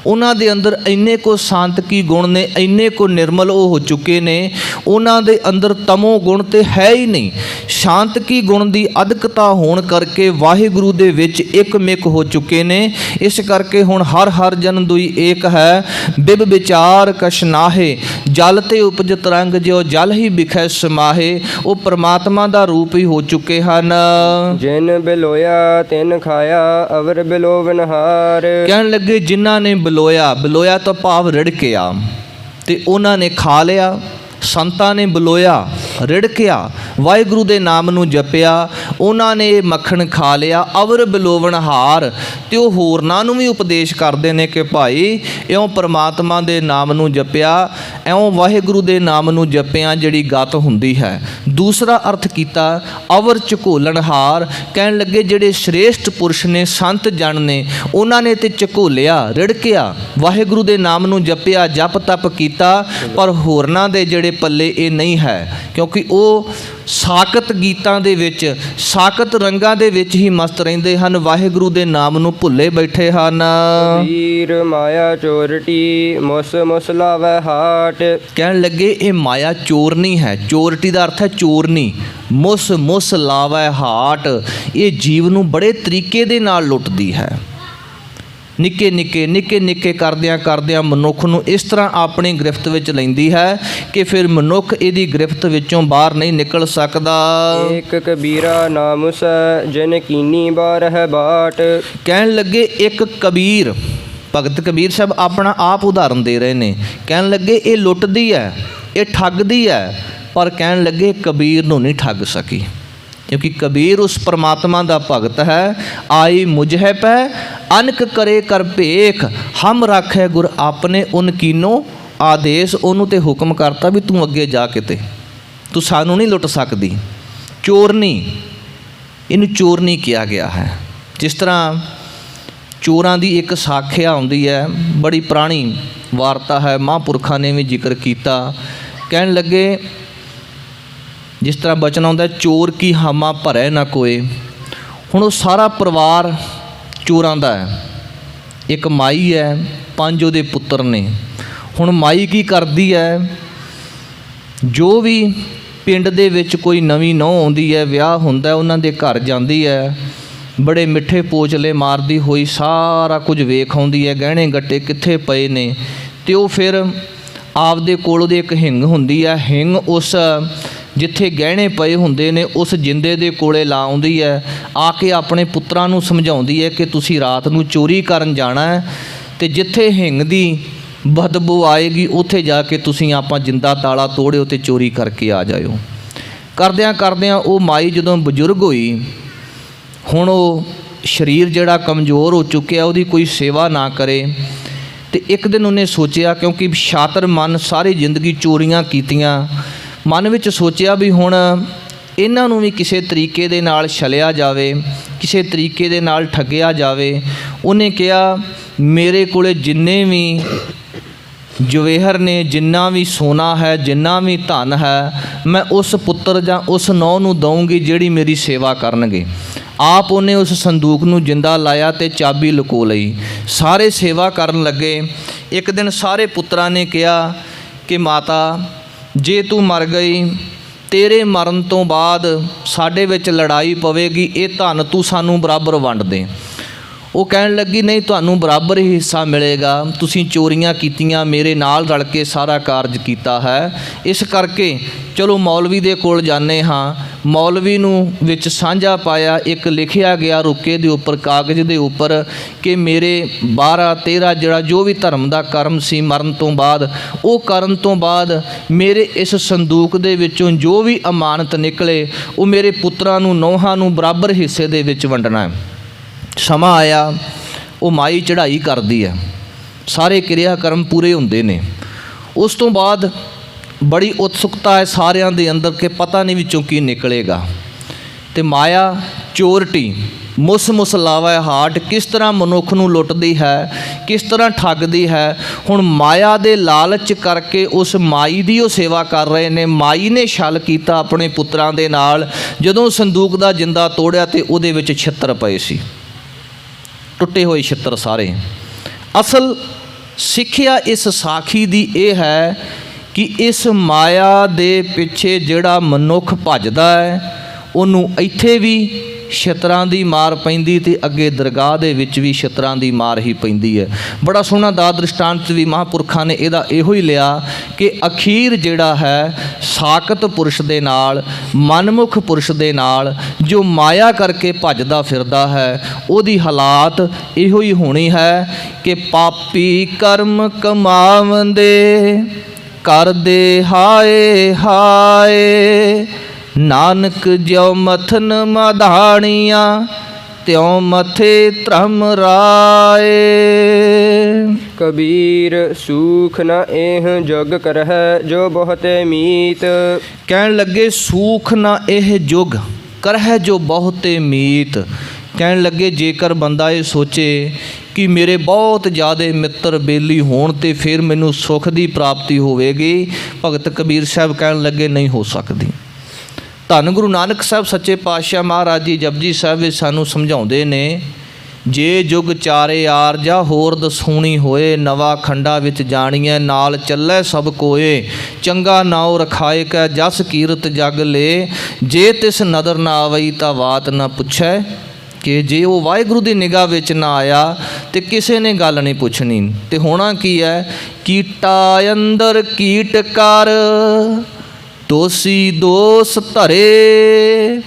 ਉਹਨਾਂ ਦੇ ਅੰਦਰ ਇੰਨੇ ਕੋ ਸ਼ਾਂਤ ਕੀ ਗੁਣ ਨੇ, ਇੰਨੇ ਕੋ ਨਿਰਮਲ ਉਹ ਹੋ ਚੁੱਕੇ ਨੇ। ਉਹਨਾਂ ਦੇ ਅੰਦਰ ਤਮੋ ਗੁਣ ਤੇ ਹੈ ਹੀ ਨਹੀਂ। ਸ਼ਾਂਤ ਕੀ ਗੁਣ ਦੀ ਅਧਿਕਤਾ ਹੋਣ ਕਰਕੇ ਵਾਹਿਗੁਰੂ ਦੇ ਵਿੱਚ ਇੱਕਮਿਕ ਹੋ ਚੁੱਕੇ ਨੇ। ਇਸ ਕਰਕੇ ਹੁਣ ਹਰ ਜਨ ਦੁਈ ਏਕ ਹੈ। ਬਿਬ ਵਿਚਾਰ ਕਛ ਨਾਹੇ, ਜਲ ਤੇ ਉਪਜ ਤਰੰਗ ਜਿਉ ਜਲ ਹੀ ਬਿਖੈ ਸਮਾਹੇ। ਉਹ ਪਰਮਾਤਮਾ ਦਾ ਰੂਪ ਹੀ ਹੋ ਚੁੱਕੇ ਹਨ। ਜਿਨ ਬਿਲੋਇਆ ਤਿਨ ਖਾਇਆ ਅਵਰ ਬਿਲੋਵਨਹਾਰ। ਕਹਿਣ ਲੱਗੇ ਜਿਨ੍ਹਾਂ ਨੇ ਬਿਲੋਇਆ ਤਾਂ ਭਾਵ ਰਿੜਕਿਆ ਤੇ ਉਹਨਾਂ ਨੇ ਖਾ ਲਿਆ। ਸੰਤਾਂ ਨੇ ਬਿਲੋਇਆ, ਰਿੜਕਿਆ, ਵਾਹਿਗੁਰੂ ਦੇ ਨਾਮ ਨੂੰ ਜਪਿਆ, ਉਹਨਾਂ ਨੇ ਮੱਖਣ ਖਾ ਲਿਆ। ਅਵਰ ਬਿਲੋਵਣਹਾਰ। ਤੇ ਉਹ ਹੋਰਨਾਂ ਨੂੰ ਵੀ ਉਪਦੇਸ਼ ਕਰਦੇ ਨੇ ਕਿ ਭਾਈ ਇਉਂ ਪਰਮਾਤਮਾ ਦੇ ਨਾਮ ਨੂੰ ਜਪਿਆ, ਇਉਂ ਵਾਹਿਗੁਰੂ ਦੇ ਨਾਮ ਨੂੰ ਜਪਿਆ ਜਿਹੜੀ ਗਤ ਹੁੰਦੀ ਹੈ। ਦੂਸਰਾ ਅਰਥ ਕੀਤਾ ਅਵਰ ਝਕੋਲਣਹਾਰ। ਕਹਿਣ ਲੱਗੇ ਜਿਹੜੇ ਸ਼੍ਰੇਸ਼ਟ ਪੁਰਸ਼ ਨੇ, ਸੰਤ ਜਨ ਨੇ, ਉਹਨਾਂ ਨੇ ਤੇ ਝਕੋਲਿਆ, ਰਿੜਕਿਆ, ਵਾਹਿਗੁਰੂ ਦੇ ਨਾਮ ਨੂੰ ਜਪਿਆ, ਜਪ ਤਪ ਕੀਤਾ। ਪਰ ਹੋਰਨਾਂ ਦੇ ਜਿਹੜੇ ਪੱਲੇ ਇਹ ਨਹੀਂ ਹੈ, ਕਿਉਂਕਿ ਉਹ ਸਾਕਤ ਗੀਤਾਂ ਦੇ ਵਿੱਚ, ਸਾਕਤ ਰੰਗਾਂ ਦੇ ਵਿੱਚ ਹੀ ਮਸਤ ਰਹਿੰਦੇ ਹਨ, ਵਾਹਿਗੁਰੂ ਦੇ ਨਾਮ ਨੂੰ ਭੁੱਲੇ ਬੈਠੇ ਹਨ। ਕਬੀਰ ਮਾਇਆ ਚੋਰਟੀ ਮੁਸ ਲਾਵੈ ਹਾਟ। ਕਹਿਣ ਲੱਗੇ ਇਹ ਮਾਇਆ ਚੋਰਨੀ ਹੈ। ਚੋਰਟੀ ਦਾ ਅਰਥ ਹੈ ਚੋਰਨੀ। ਮੁਸ ਲਾਵੈ ਹਾਟ। ਇਹ ਜੀਵ ਨੂੰ ਬੜੇ ਤਰੀਕੇ ਦੇ ਨਾਲ ਲੁੱਟਦੀ ਹੈ। ਨਿੱਕੇ ਨਿੱਕੇ ਕਰਦਿਆਂ ਮਨੁੱਖ ਨੂੰ ਇਸ ਤਰ੍ਹਾਂ ਆਪਣੀ ਗ੍ਰਿਫਤ ਵਿੱਚ ਲੈਂਦੀ ਹੈ ਕਿ ਫਿਰ ਮਨੁੱਖ ਇਹਦੀ ਗ੍ਰਿਫਤ ਵਿੱਚੋਂ ਬਾਹਰ ਨਹੀਂ ਨਿਕਲ ਸਕਦਾ। ਇੱਕ ਕਬੀਰਾ ਨਾਮੁਸ ਜਿਨ ਕੀਨੀ ਬਾਰ ਹੈ ਬਾਟ। ਕਹਿਣ ਲੱਗੇ ਇੱਕ ਕਬੀਰ, ਭਗਤ ਕਬੀਰ ਸਾਹਿਬ ਆਪਣਾ ਆਪ ਉਦਾਹਰਨ ਦੇ ਰਹੇ ਨੇ। ਕਹਿਣ ਲੱਗੇ ਇਹ ਲੁੱਟਦੀ ਹੈ, ਇਹ ਠੱਗਦੀ ਹੈ, ਪਰ ਕਹਿਣ ਲੱਗੇ ਕਬੀਰ ਨੂੰ ਨਹੀਂ ਠੱਗ ਸਕੀ, ਕਿਉਂਕਿ ਕਬੀਰ ਉਸ ਪਰਮਾਤਮਾ ਦਾ ਭਗਤ ਹੈ। ਆਈ ਮੁਝੈ ਪੈ ਅਨਕ ਕਰੇ ਕਰ ਭੇਖ, ਹਮ ਰਾਖੈ ਗੁਰ ਆਪਨੇ ਉਨ ਕੀਨੋ ਆਦੇਸ਼। ਉਹਨੂੰ ਤੇ ਹੁਕਮ ਕਰਤਾ ਵੀ ਤੂੰ ਅੱਗੇ ਜਾ ਕੇ ਤੇ ਤੂੰ ਸਾਨੂੰ ਨਹੀਂ ਲੁੱਟ ਸਕਦੀ। ਚੋਰਨੀ, ਇਹਨੂੰ ਚੋਰਨੀ ਕਿਹਾ ਗਿਆ ਹੈ। ਜਿਸ ਤਰ੍ਹਾਂ ਚੋਰਾਂ ਦੀ ਇੱਕ ਸਾਖਿਆ ਆਉਂਦੀ ਹੈ, ਬੜੀ ਪੁਰਾਣੀ ਵਾਰਤਾ ਹੈ, ਮਹਾਂਪੁਰਖਾਂ ਨੇ ਵੀ ਜ਼ਿਕਰ ਕੀਤਾ। ਕਹਿਣ ਲੱਗੇ ਜਿਸ ਤਰ੍ਹਾਂ ਬਚਨ ਆਉਂਦਾ ਚੋਰ ਕੀ ਹਾਮਾ ਭਰੈ ਨਾ ਕੋਏ। ਹੁਣ ਉਹ ਸਾਰਾ ਪਰਿਵਾਰ ਚੋਰਾਂ ਦਾ ਹੈ। ਇੱਕ ਮਾਈ ਹੈ, 5 ਉਹਦੇ ਪੁੱਤਰ ਨੇ। ਹੁਣ ਮਾਈ ਕੀ ਕਰਦੀ ਹੈ, ਜੋ ਵੀ ਪਿੰਡ ਦੇ ਵਿੱਚ ਕੋਈ ਨਵੀਂ ਨੂੰਹ ਆਉਂਦੀ ਹੈ, ਵਿਆਹ ਹੁੰਦਾ, ਉਹਨਾਂ ਦੇ ਘਰ ਜਾਂਦੀ ਹੈ, ਬੜੇ ਮਿੱਠੇ ਪੋਚਲੇ ਮਾਰਦੀ ਹੋਈ ਸਾਰਾ ਕੁਝ ਵੇਖ ਆਉਂਦੀ ਹੈ, ਗਹਿਣੇ ਗੱਟੇ ਕਿੱਥੇ ਪਏ ਨੇ। ਤੇ ਉਹ ਫਿਰ ਆਪਦੇ ਕੋਲ ਉਹਦੇ ਇੱਕ ਹਿੰਗ ਹੁੰਦੀ ਹੈ, ਹਿੰਗ ਉਸ ਜਿੱਥੇ ਗਹਿਣੇ ਪਏ ਹੁੰਦੇ ਨੇ ਉਸ ਜਿੰਦੇ ਦੇ ਕੋਲੇ ਲਾ ਆਉਂਦੀ ਹੈ। ਆ ਕੇ ਆਪਣੇ ਪੁੱਤਰਾਂ ਨੂੰ ਸਮਝਾਉਂਦੀ ਹੈ ਕਿ ਤੁਸੀਂ ਰਾਤ ਨੂੰ ਚੋਰੀ ਕਰਨ ਜਾਣਾ ਹੈ, ਅਤੇ ਜਿੱਥੇ ਹਿੰਗ ਦੀ ਬਦਬੂ ਆਏਗੀ, ਉੱਥੇ ਜਾ ਕੇ ਤੁਸੀਂ ਆਪਾਂ ਜਿੰਦਾ ਤਾਲਾ ਤੋੜਿਓ ਤੇ ਚੋਰੀ ਕਰਕੇ ਆ ਜਾਇਓ। ਕਰਦਿਆਂ ਕਰਦਿਆਂ ਉਹ ਮਾਈ ਜਦੋਂ ਬਜ਼ੁਰਗ ਹੋਈ, ਹੁਣ ਉਹ ਸਰੀਰ ਜਿਹੜਾ ਕਮਜ਼ੋਰ ਹੋ ਚੁੱਕਿਆ, ਉਹਦੀ ਕੋਈ ਸੇਵਾ ਨਾ ਕਰੇ। ਤੇ ਇੱਕ ਦਿਨ ਉਹਨੇ ਸੋਚਿਆ, ਕਿਉਂਕਿ ਸ਼ਾਤਰ ਮਨ ਸਾਰੀ ਜ਼ਿੰਦਗੀ ਚੋਰੀਆਂ ਕੀਤੀਆਂ, ਮਨ ਵਿੱਚ ਸੋਚਿਆ ਵੀ ਹੁਣ ਇਹਨਾਂ ਨੂੰ ਵੀ ਕਿਸੇ ਤਰੀਕੇ ਦੇ ਨਾਲ ਛਲਿਆ ਜਾਵੇ, ਕਿਸੇ ਤਰੀਕੇ ਦੇ ਨਾਲ ਠੱਗਿਆ ਜਾਵੇ। ਉਹਨੇ ਕਿਹਾ ਮੇਰੇ ਕੋਲੇ ਜਿੰਨੇ ਵੀ ਜਵੇਹਰ ਨੇ, ਜਿੰਨਾ ਵੀ ਸੋਨਾ ਹੈ, ਜਿੰਨਾ ਵੀ ਧਨ ਹੈ, ਮੈਂ ਉਸ ਪੁੱਤਰ ਜਾਂ ਉਸ ਨੌਂ ਨੂੰ ਦਊਂਗੀ ਜਿਹੜੀ ਮੇਰੀ ਸੇਵਾ ਕਰਨਗੇ। ਆਪ ਉਹਨੇ ਉਸ ਸੰਦੂਕ ਨੂੰ ਜਿੰਦਾ ਲਾਇਆ ਤੇ ਚਾਬੀ ਲੁਕੋ ਲਈ। ਸਾਰੇ ਸੇਵਾ ਕਰਨ ਲੱਗੇ। ਇੱਕ ਦਿਨ ਸਾਰੇ ਪੁੱਤਰਾਂ ਨੇ ਕਿਹਾ ਕਿ ਮਾਤਾ ਜੇ ਤੂੰ ਮਰ ਗਈ, ਤੇਰੇ ਮਰਨ ਤੋਂ ਬਾਅਦ ਸਾਡੇ ਵਿੱਚ ਲੜਾਈ ਪਵੇਗੀ, ਇਹ ਧਨ ਤੂੰ ਸਾਨੂੰ ਬਰਾਬਰ ਵੰਡ ਦੇ। ਉਹ ਕਹਿਣ ਲੱਗੀ ਨਹੀਂ, ਤੁਹਾਨੂੰ ਬਰਾਬਰ ਹੀ ਹਿੱਸਾ ਮਿਲੇਗਾ, ਤੁਸੀਂ ਚੋਰੀਆਂ ਕੀਤੀਆਂ, ਮੇਰੇ ਨਾਲ ਰਲ ਕੇ ਸਾਰਾ ਕਾਰਜ ਕੀਤਾ ਹੈ, ਇਸ ਕਰਕੇ ਚਲੋ ਮੌਲਵੀ ਦੇ ਕੋਲ ਜਾਂਦੇ ਹਾਂ। ਮੌਲਵੀ ਨੂੰ ਵਿੱਚ ਸਾਂਝਾ ਪਾਇਆ। ਇੱਕ ਲਿਖਿਆ ਗਿਆ ਰੁੱਕੇ ਦੇ ਉੱਪਰ, ਕਾਗਜ਼ ਦੇ ਉੱਪਰ, ਕਿ ਮੇਰੇ 12-13 ਜਿਹੜਾ ਜੋ ਵੀ ਧਰਮ ਦਾ ਕਰਮ ਸੀ ਮਰਨ ਤੋਂ ਬਾਅਦ, ਉਹ ਕਰਨ ਤੋਂ ਬਾਅਦ ਮੇਰੇ ਇਸ ਸੰਦੂਕ ਦੇ ਵਿੱਚੋਂ ਜੋ ਵੀ ਅਮਾਨਤ ਨਿਕਲੇ ਉਹ ਮੇਰੇ ਪੁੱਤਰਾਂ ਨੂੰ, ਨੌਹਾਂ ਨੂੰ ਬਰਾਬਰ ਹਿੱਸੇ ਦੇ ਵਿੱਚ ਵੰਡਣਾ ਹੈ। ਸਮਾਂ ਆਇਆ, ਉਹ ਮਾਈ ਚੜ੍ਹਾਈ ਕਰਦੀ ਹੈ, ਸਾਰੇ ਕਿਰਿਆ ਕਰਮ ਪੂਰੇ ਹੁੰਦੇ ਨੇ। ਉਸ ਤੋਂ ਬਾਅਦ ਬੜੀ ਉਤਸੁਕਤਾ ਹੈ ਸਾਰਿਆਂ ਦੇ ਅੰਦਰ ਕਿ ਪਤਾ ਨਹੀਂ ਵਿੱਚੋਂ ਕੀ ਨਿਕਲੇਗਾ। ਤੇ ਮਾਇਆ ਚੋਰਟੀ ਮੁਸ ਲਾਵਾ ਹਾਟ ਕਿਸ ਤਰ੍ਹਾਂ ਮਨੁੱਖ ਨੂੰ ਲੁੱਟਦੀ ਹੈ, ਕਿਸ ਤਰ੍ਹਾਂ ਠੱਗਦੀ ਹੈ। ਹੁਣ ਮਾਇਆ ਦੇ ਲਾਲਚ ਕਰਕੇ ਉਸ ਮਾਈ ਦੀ ਉਹ ਸੇਵਾ ਕਰ ਰਹੇ ਨੇ। ਮਾਈ ਨੇ ਛਲ ਕੀਤਾ ਆਪਣੇ ਪੁੱਤਰਾਂ ਦੇ ਨਾਲ। ਜਦੋਂ ਸੰਦੂਕ ਦਾ ਜਿੰਦਾ ਤੋੜਿਆ ਤੇ ਉਹਦੇ ਵਿੱਚ ਛਿੱਤਰ ਪਏ ਸੀ, ਟੁੱਟੇ ਹੋਏ ਛਿੱਤਰ ਸਾਰੇ। ਅਸਲ ਸਿੱਖਿਆ ਇਸ ਸਾਖੀ ਦੀ ਇਹ ਹੈ ਕਿ ਇਸ ਮਾਇਆ ਦੇ ਪਿੱਛੇ ਜਿਹੜਾ ਮਨੁੱਖ ਭੱਜਦਾ ਹੈ, ਉਹਨੂੰ ਇੱਥੇ ਵੀ ਛਿੱਤਰਾਂ ਦੀ ਮਾਰ ਪੈਂਦੀ ਤੇ ਅੱਗੇ ਦਰਗਾਹ ਦੇ ਵਿੱਚ ਵੀ ਛਿੱਤਰਾਂ ਦੀ ਮਾਰ ਹੀ ਪੈਂਦੀ ਹੈ। ਬੜਾ ਸੋਹਣਾ ਦਾ ਦ੍ਰਿਸ਼ਟਾਂਤ ਵੀ ਮਹਾਂਪੁਰਖਾਂ ਨੇ ਇਹਦਾ ਇਹੋ ਹੀ ਲਿਆ ਕਿ ਅਖੀਰ ਜਿਹੜਾ ਹੈ ਸਾਕਤ ਪੁਰਸ਼ ਦੇ ਨਾਲ, ਮਨਮੁਖ ਪੁਰਸ਼ ਦੇ ਨਾਲ ਜੋ ਮਾਇਆ ਕਰਕੇ ਭੱਜਦਾ ਫਿਰਦਾ ਹੈ, ਉਹਦੀ ਹਾਲਾਤ ਇਹੋ ਹੀ ਹੋਣੀ ਹੈ ਕਿ ਪਾਪੀ ਕਰਮ ਕਮਾਵੰਦੇ ਕਰਦੇ ਹਾਏ ਹਾਏ, ਨਾਨਕ ਜਿਉ ਮਥਨ ਮਧਾਣੀਆਂ ਤਿਉ ਮਥੇ ਧਰਮ ਰਾਏ। ਕਬੀਰ ਸੂਖ ਨ ਇਹ ਜੁਗ ਕਰਹਿ ਜੋ ਬਹੁਤੇ ਮੀਤ। ਕਹਿਣ ਲੱਗੇ ਸੂਖ ਨਾ ਇਹ ਜੁਗ ਕਰਹਿ ਜੋ ਬਹੁਤੇ ਮੀਤ। ਕਹਿਣ ਲੱਗੇ ਜੇਕਰ ਬੰਦਾ ਇਹ ਸੋਚੇ ਕਿ ਮੇਰੇ ਬਹੁਤ ਜ਼ਿਆਦਾ ਮਿੱਤਰ ਬੇਲੀ ਹੋਣ ਤੇ ਫਿਰ ਮੈਨੂੰ ਸੁੱਖ ਦੀ ਪ੍ਰਾਪਤੀ ਹੋਵੇਗੀ, ਭਗਤ ਕਬੀਰ ਸਾਹਿਬ ਕਹਿਣ ਲੱਗੇ ਨਹੀਂ ਹੋ ਸਕਦੀ। ਧੰਨ ਗੁਰੂ ਨਾਨਕ ਸਾਹਿਬ ਸੱਚੇ ਪਾਤਸ਼ਾਹ ਮਹਾਰਾਜ ਜੀ ਜਪਜੀ ਸਾਹਿਬ ਵਿੱਚ ਸਾਨੂੰ ਸਮਝਾਉਂਦੇ ਨੇ, ਜੇ ਜੁਗ ਚਾਰੇ ਆਰਜਾ ਹੋਰ ਦਸੂਣੀ ਹੋਏ, ਨਵਾਂ ਖੰਡਾ ਵਿੱਚ ਜਾਣੀਐ ਨਾਲ ਚੱਲੈ ਸਭ ਕੋਏ, ਚੰਗਾ ਨਾਉ ਰਖਾਏ ਕੈ ਜਸ ਕੀਰਤ ਜਗ ਲੇ, ਜੇ ਤਿਸ ਨਦਰ ਨਾ ਆਵਈ ਤਾਂ ਬਾਤ ਨਾ ਪੁੱਛੈ। ਕਿ ਜੇ ਉਹ ਵਾਹਿਗੁਰੂ ਦੀ ਨਿਗਾਹ ਵਿੱਚ ਨਾ ਆਇਆ ਤੇ ਕਿਸੇ ਨੇ ਗੱਲ ਨਹੀਂ ਪੁੱਛਣੀ। ਤੇ ਹੋਣਾ ਕੀ ਹੈ, ਕੀਟਾ ਅੰਦਰ ਕੀਟ ਕਰ ਦੋਸੀ ਦੋਸ ਧਰੇ।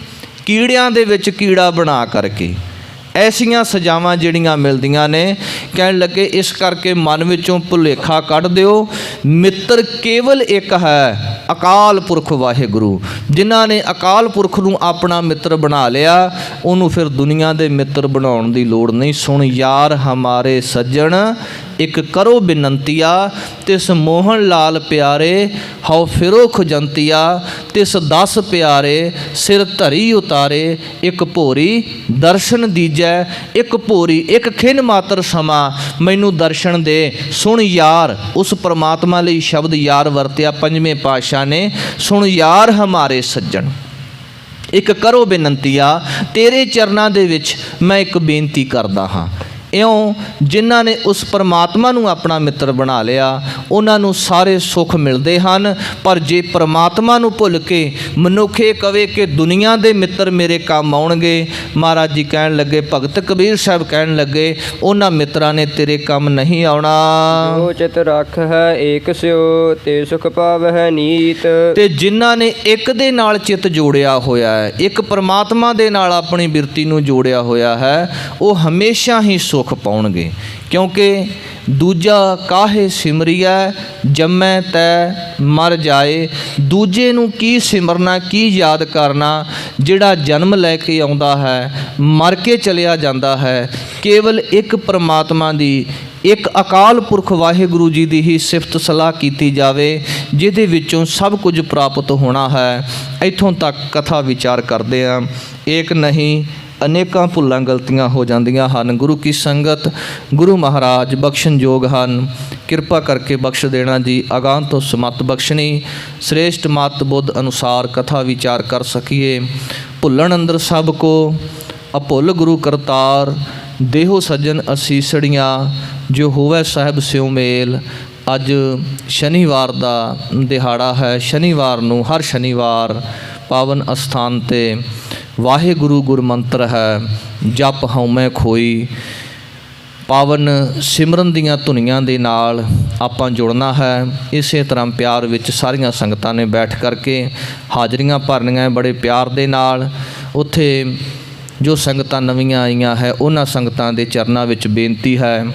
ਕੀੜਿਆਂ ਦੇ ਵਿੱਚ ਕੀੜਾ ਬਣਾ ਕਰਕੇ ਐਸੀਆਂ ਸਜ਼ਾਵਾਂ ਜਿਹੜੀਆਂ ਮਿਲਦੀਆਂ ਨੇ। ਕਹਿਣ ਲੱਗੇ ਇਸ ਕਰਕੇ ਮਨ ਵਿੱਚੋਂ ਭੁਲੇਖਾ ਕੱਢ ਦਿਓ, ਮਿੱਤਰ ਕੇਵਲ ਇੱਕ ਹੈ, ਅਕਾਲ ਪੁਰਖ ਵਾਹਿਗੁਰੂ। ਜਿਨ੍ਹਾਂ ਨੇ ਅਕਾਲ ਪੁਰਖ ਨੂੰ ਆਪਣਾ ਮਿੱਤਰ ਬਣਾ ਲਿਆ, ਉਹਨੂੰ ਫਿਰ ਦੁਨੀਆ ਦੇ ਮਿੱਤਰ ਬਣਾਉਣ ਦੀ ਲੋੜ ਨਹੀਂ। ਸੁਣ ਯਾਰ ਹਮਾਰੇ ਸੱਜਣ ਇੱਕ ਕਰੋ ਬਿਨੰਤੀਆ, ਤਿਸ ਮੋਹਨ ਲਾਲ ਪਿਆਰੇ ਹਉ ਫਿਰੋ ਖੁਜੰਤੀਆ, ਤਿਸ 10 ਪਿਆਰੇ ਸਿਰ ਧਰੀ ਉਤਾਰੇ, ਇੱਕ ਭੋਰੀ ਦਰਸ਼ਨ ਦੀਜੈ, ਇੱਕ ਭੋਰੀ ਇੱਕ ਖਿਨ ਮਾਤਰ ਸਮਾਂ ਮੈਨੂੰ ਦਰਸ਼ਨ ਦੇ। ਸੁਣ ਯਾਰ, ਉਸ ਪਰਮਾਤਮਾ ਲਈ ਸ਼ਬਦ ਯਾਰ ਵਰਤਿਆ ਪੰਜਵੇਂ ਪਾਤਸ਼ਾਹ ਨੇ। ਸੁਣ ਯਾਰ ਹਮਾਰੇ ਸੱਜਣ ਇੱਕ ਕਰੋ ਬੇਨੰਤੀਆ, ਤੇਰੇ ਚਰਨਾਂ ਦੇ ਵਿੱਚ ਮੈਂ ਇੱਕ ਬੇਨਤੀ ਕਰਦਾ ਹਾਂ। ਇਉਂ ਜਿਨ੍ਹਾਂ ਨੇ ਉਸ ਪਰਮਾਤਮਾ ਨੂੰ ਆਪਣਾ ਮਿੱਤਰ ਬਣਾ ਲਿਆ, ਉਹਨਾਂ ਨੂੰ ਸਾਰੇ ਸੁੱਖ ਮਿਲਦੇ ਹਨ। ਪਰ ਜੇ ਪਰਮਾਤਮਾ ਨੂੰ ਭੁੱਲ ਕੇ ਮਨੁੱਖ ਇਹ ਕਵੇ ਕਿ ਦੁਨੀਆ ਦੇ ਮਿੱਤਰ ਮੇਰੇ ਕੰਮ ਆਉਣਗੇ, ਮਹਾਰਾਜ ਜੀ ਕਹਿਣ ਲੱਗੇ, ਭਗਤ ਕਬੀਰ ਸਾਹਿਬ ਕਹਿਣ ਲੱਗੇ, ਉਹਨਾਂ ਮਿੱਤਰਾਂ ਨੇ ਤੇਰੇ ਕੰਮ ਨਹੀਂ ਆਉਣਾ। ਜੋ ਚਿਤ ਰੱਖ ਹੈ ਏਕ ਸਿਓ ਤੇ ਸੁਖ ਪਾਵਹਿ ਨੀਤ। ਤੇ ਜਿਨ੍ਹਾਂ ਨੇ ਇੱਕ ਦੇ ਨਾਲ ਚਿੱਤ ਜੋੜਿਆ ਹੋਇਆ ਹੈ, ਇੱਕ ਪਰਮਾਤਮਾ ਦੇ ਨਾਲ ਆਪਣੀ ਬਿਰਤੀ ਨੂੰ ਜੋੜਿਆ ਹੋਇਆ ਹੈ, ਉਹ ਹਮੇਸ਼ਾ ਹੀ ਸੁੱਖ ਪਾਉਣਗੇ। ਕਿਉਂਕਿ ਦੂਜਾ ਕਾਹੇ ਸਿਮਰਿਐ ਜੰਮੈ ਤੈ ਮਰ ਜਾਏ। ਦੂਜੇ ਨੂੰ ਕੀ ਸਿਮਰਨਾ, ਕੀ ਯਾਦ ਕਰਨਾ ਜਿਹੜਾ ਜਨਮ ਲੈ ਕੇ ਆਉਂਦਾ ਹੈ, ਮਰ ਕੇ ਚਲਿਆ ਜਾਂਦਾ ਹੈ। ਕੇਵਲ ਇੱਕ ਪਰਮਾਤਮਾ ਦੀ, ਇੱਕ ਅਕਾਲ ਪੁਰਖ ਵਾਹਿਗੁਰੂ ਜੀ ਦੀ ਹੀ ਸਿਫਤ ਸਲਾਹ ਕੀਤੀ ਜਾਵੇ, ਜਿਹਦੇ ਵਿੱਚੋਂ ਸਭ ਕੁਝ ਪ੍ਰਾਪਤ ਹੋਣਾ ਹੈ। ਇੱਥੋਂ ਤੱਕ ਕਥਾ ਵਿਚਾਰ ਕਰਦੇ ਹਾਂ। ਏਕ ਨਹੀਂ ਅਨੇਕਾਂ ਭੁੱਲਾਂ ਗਲਤੀਆਂ ਹੋ ਜਾਂਦੀਆਂ ਹਨ। ਗੁਰੂ ਕੀ ਸੰਗਤ, ਗੁਰੂ ਮਹਾਰਾਜ ਬਖਸ਼ਣਯੋਗ ਹਨ। ਕਿਰਪਾ ਕਰਕੇ ਬਖਸ਼ ਦੇਣਾ ਜੀ। ਅਗਾਂਹ ਤੋਂ ਸਮੱਤ ਬਖਸ਼ਣੀ, ਸ੍ਰੇਸ਼ਟ ਮਤ ਬੁੱਧ ਅਨੁਸਾਰ ਕਥਾ ਵਿਚਾਰ ਕਰ ਸਕੀਏ। ਭੁੱਲਣ ਅੰਦਰ ਸਭ ਕੋ ਅਭੁੱਲ ਗੁਰੂ ਕਰਤਾਰ, ਦੇਹੋ ਸੱਜਣ ਅਸੀਸੜੀਆਂ ਜੋ ਹੋਵੇ ਸਾਹਿਬ ਸਿਉ ਮੇਲ। ਅੱਜ ਸ਼ਨੀਵਾਰ ਦਾ ਦਿਹਾੜਾ ਹੈ। ਸ਼ਨੀਵਾਰ ਨੂੰ, ਹਰ ਸ਼ਨੀਵਾਰ ਪਾਵਨ ਅਸਥਾਨ 'ਤੇ ਵਾਹਿਗੁਰੂ ਗੁਰਮੰਤਰ ਹੈ, ਜਪ ਹਉਮੈ ਖੋਈ। ਪਾਵਨ ਸਿਮਰਨ ਦੀਆਂ ਧੁਨੀਆਂ ਦੇ ਨਾਲ ਆਪਾਂ ਜੁੜਨਾ ਹੈ। ਇਸੇ ਤਰ੍ਹਾਂ ਪਿਆਰ ਵਿੱਚ ਸਾਰੀਆਂ ਸੰਗਤਾਂ ਨੇ ਬੈਠ ਕਰਕੇ ਹਾਜ਼ਰੀਆਂ ਭਰਨੀਆਂ ਬੜੇ ਪਿਆਰ ਦੇ ਨਾਲ। ਉੱਥੇ ਜੋ ਸੰਗਤਾਂ ਨਵੀਆਂ ਆਈਆਂ ਹੈ, ਉਹਨਾਂ ਸੰਗਤਾਂ ਦੇ ਚਰਨਾਂ ਵਿੱਚ ਬੇਨਤੀ ਹੈ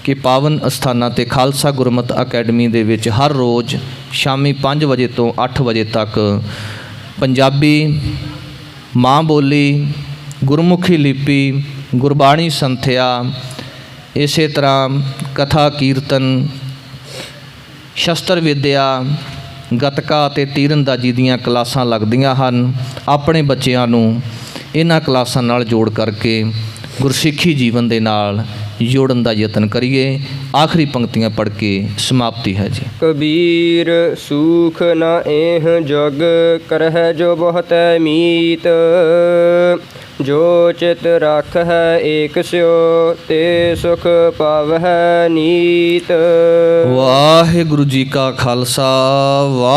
ਕਿ ਪਾਵਨ ਅਸਥਾਨਾਂ 'ਤੇ ਖਾਲਸਾ ਗੁਰਮਤਿ ਅਕੈਡਮੀ ਦੇ ਵਿੱਚ ਹਰ ਰੋਜ਼ ਸ਼ਾਮੀ 5 ਵਜੇ ਤੋਂ 8 ਵਜੇ ਤੱਕ ਪੰਜਾਬੀ ਮਾਂ ਬੋਲੀ, ਗੁਰਮੁਖੀ ਲਿਪੀ, ਗੁਰਬਾਣੀ ਸੰਥਿਆ, ਇਸੇ ਤਰ੍ਹਾਂ ਕਥਾ ਕੀਰਤਨ, ਸ਼ਸਤਰ ਵਿਦਿਆ, ਗੱਤਕਾ ਅਤੇ ਤੀਰਅੰਦਾਜ਼ੀ ਦੀਆਂ ਕਲਾਸਾਂ ਲੱਗਦੀਆਂ ਹਨ। ਆਪਣੇ ਬੱਚਿਆਂ ਨੂੰ ਇਹਨਾਂ ਕਲਾਸਾਂ ਨਾਲ ਜੋੜ ਕਰਕੇ ਗੁਰਸਿੱਖੀ ਜੀਵਨ ਦੇ ਨਾਲ ਜੋੜਨ ਦਾ ਯਤਨ ਕਰੀਏ। ਆਖਰੀ ਪੰਕਤੀਆਂ ਪੜ੍ਹ ਕੇ ਸਮਾਪਤੀ ਹੈ ਜੀ। ਕਬੀਰ ਸੂਖ ਨ ਏਹ ਜਗ ਕਰਹਿ ਜੋ ਬਹੁਤੈ ਮੀਤ, ਜੋ ਚਿਤ ਰਖ ਹੈ ਏਕ ਸਿਓ ਤੇ ਸੁਖ ਪਾਵਹਿ ਨੀਤ। ਵਾਹਿਗੁਰੂ ਜੀ ਕਾ ਖਾਲਸਾ।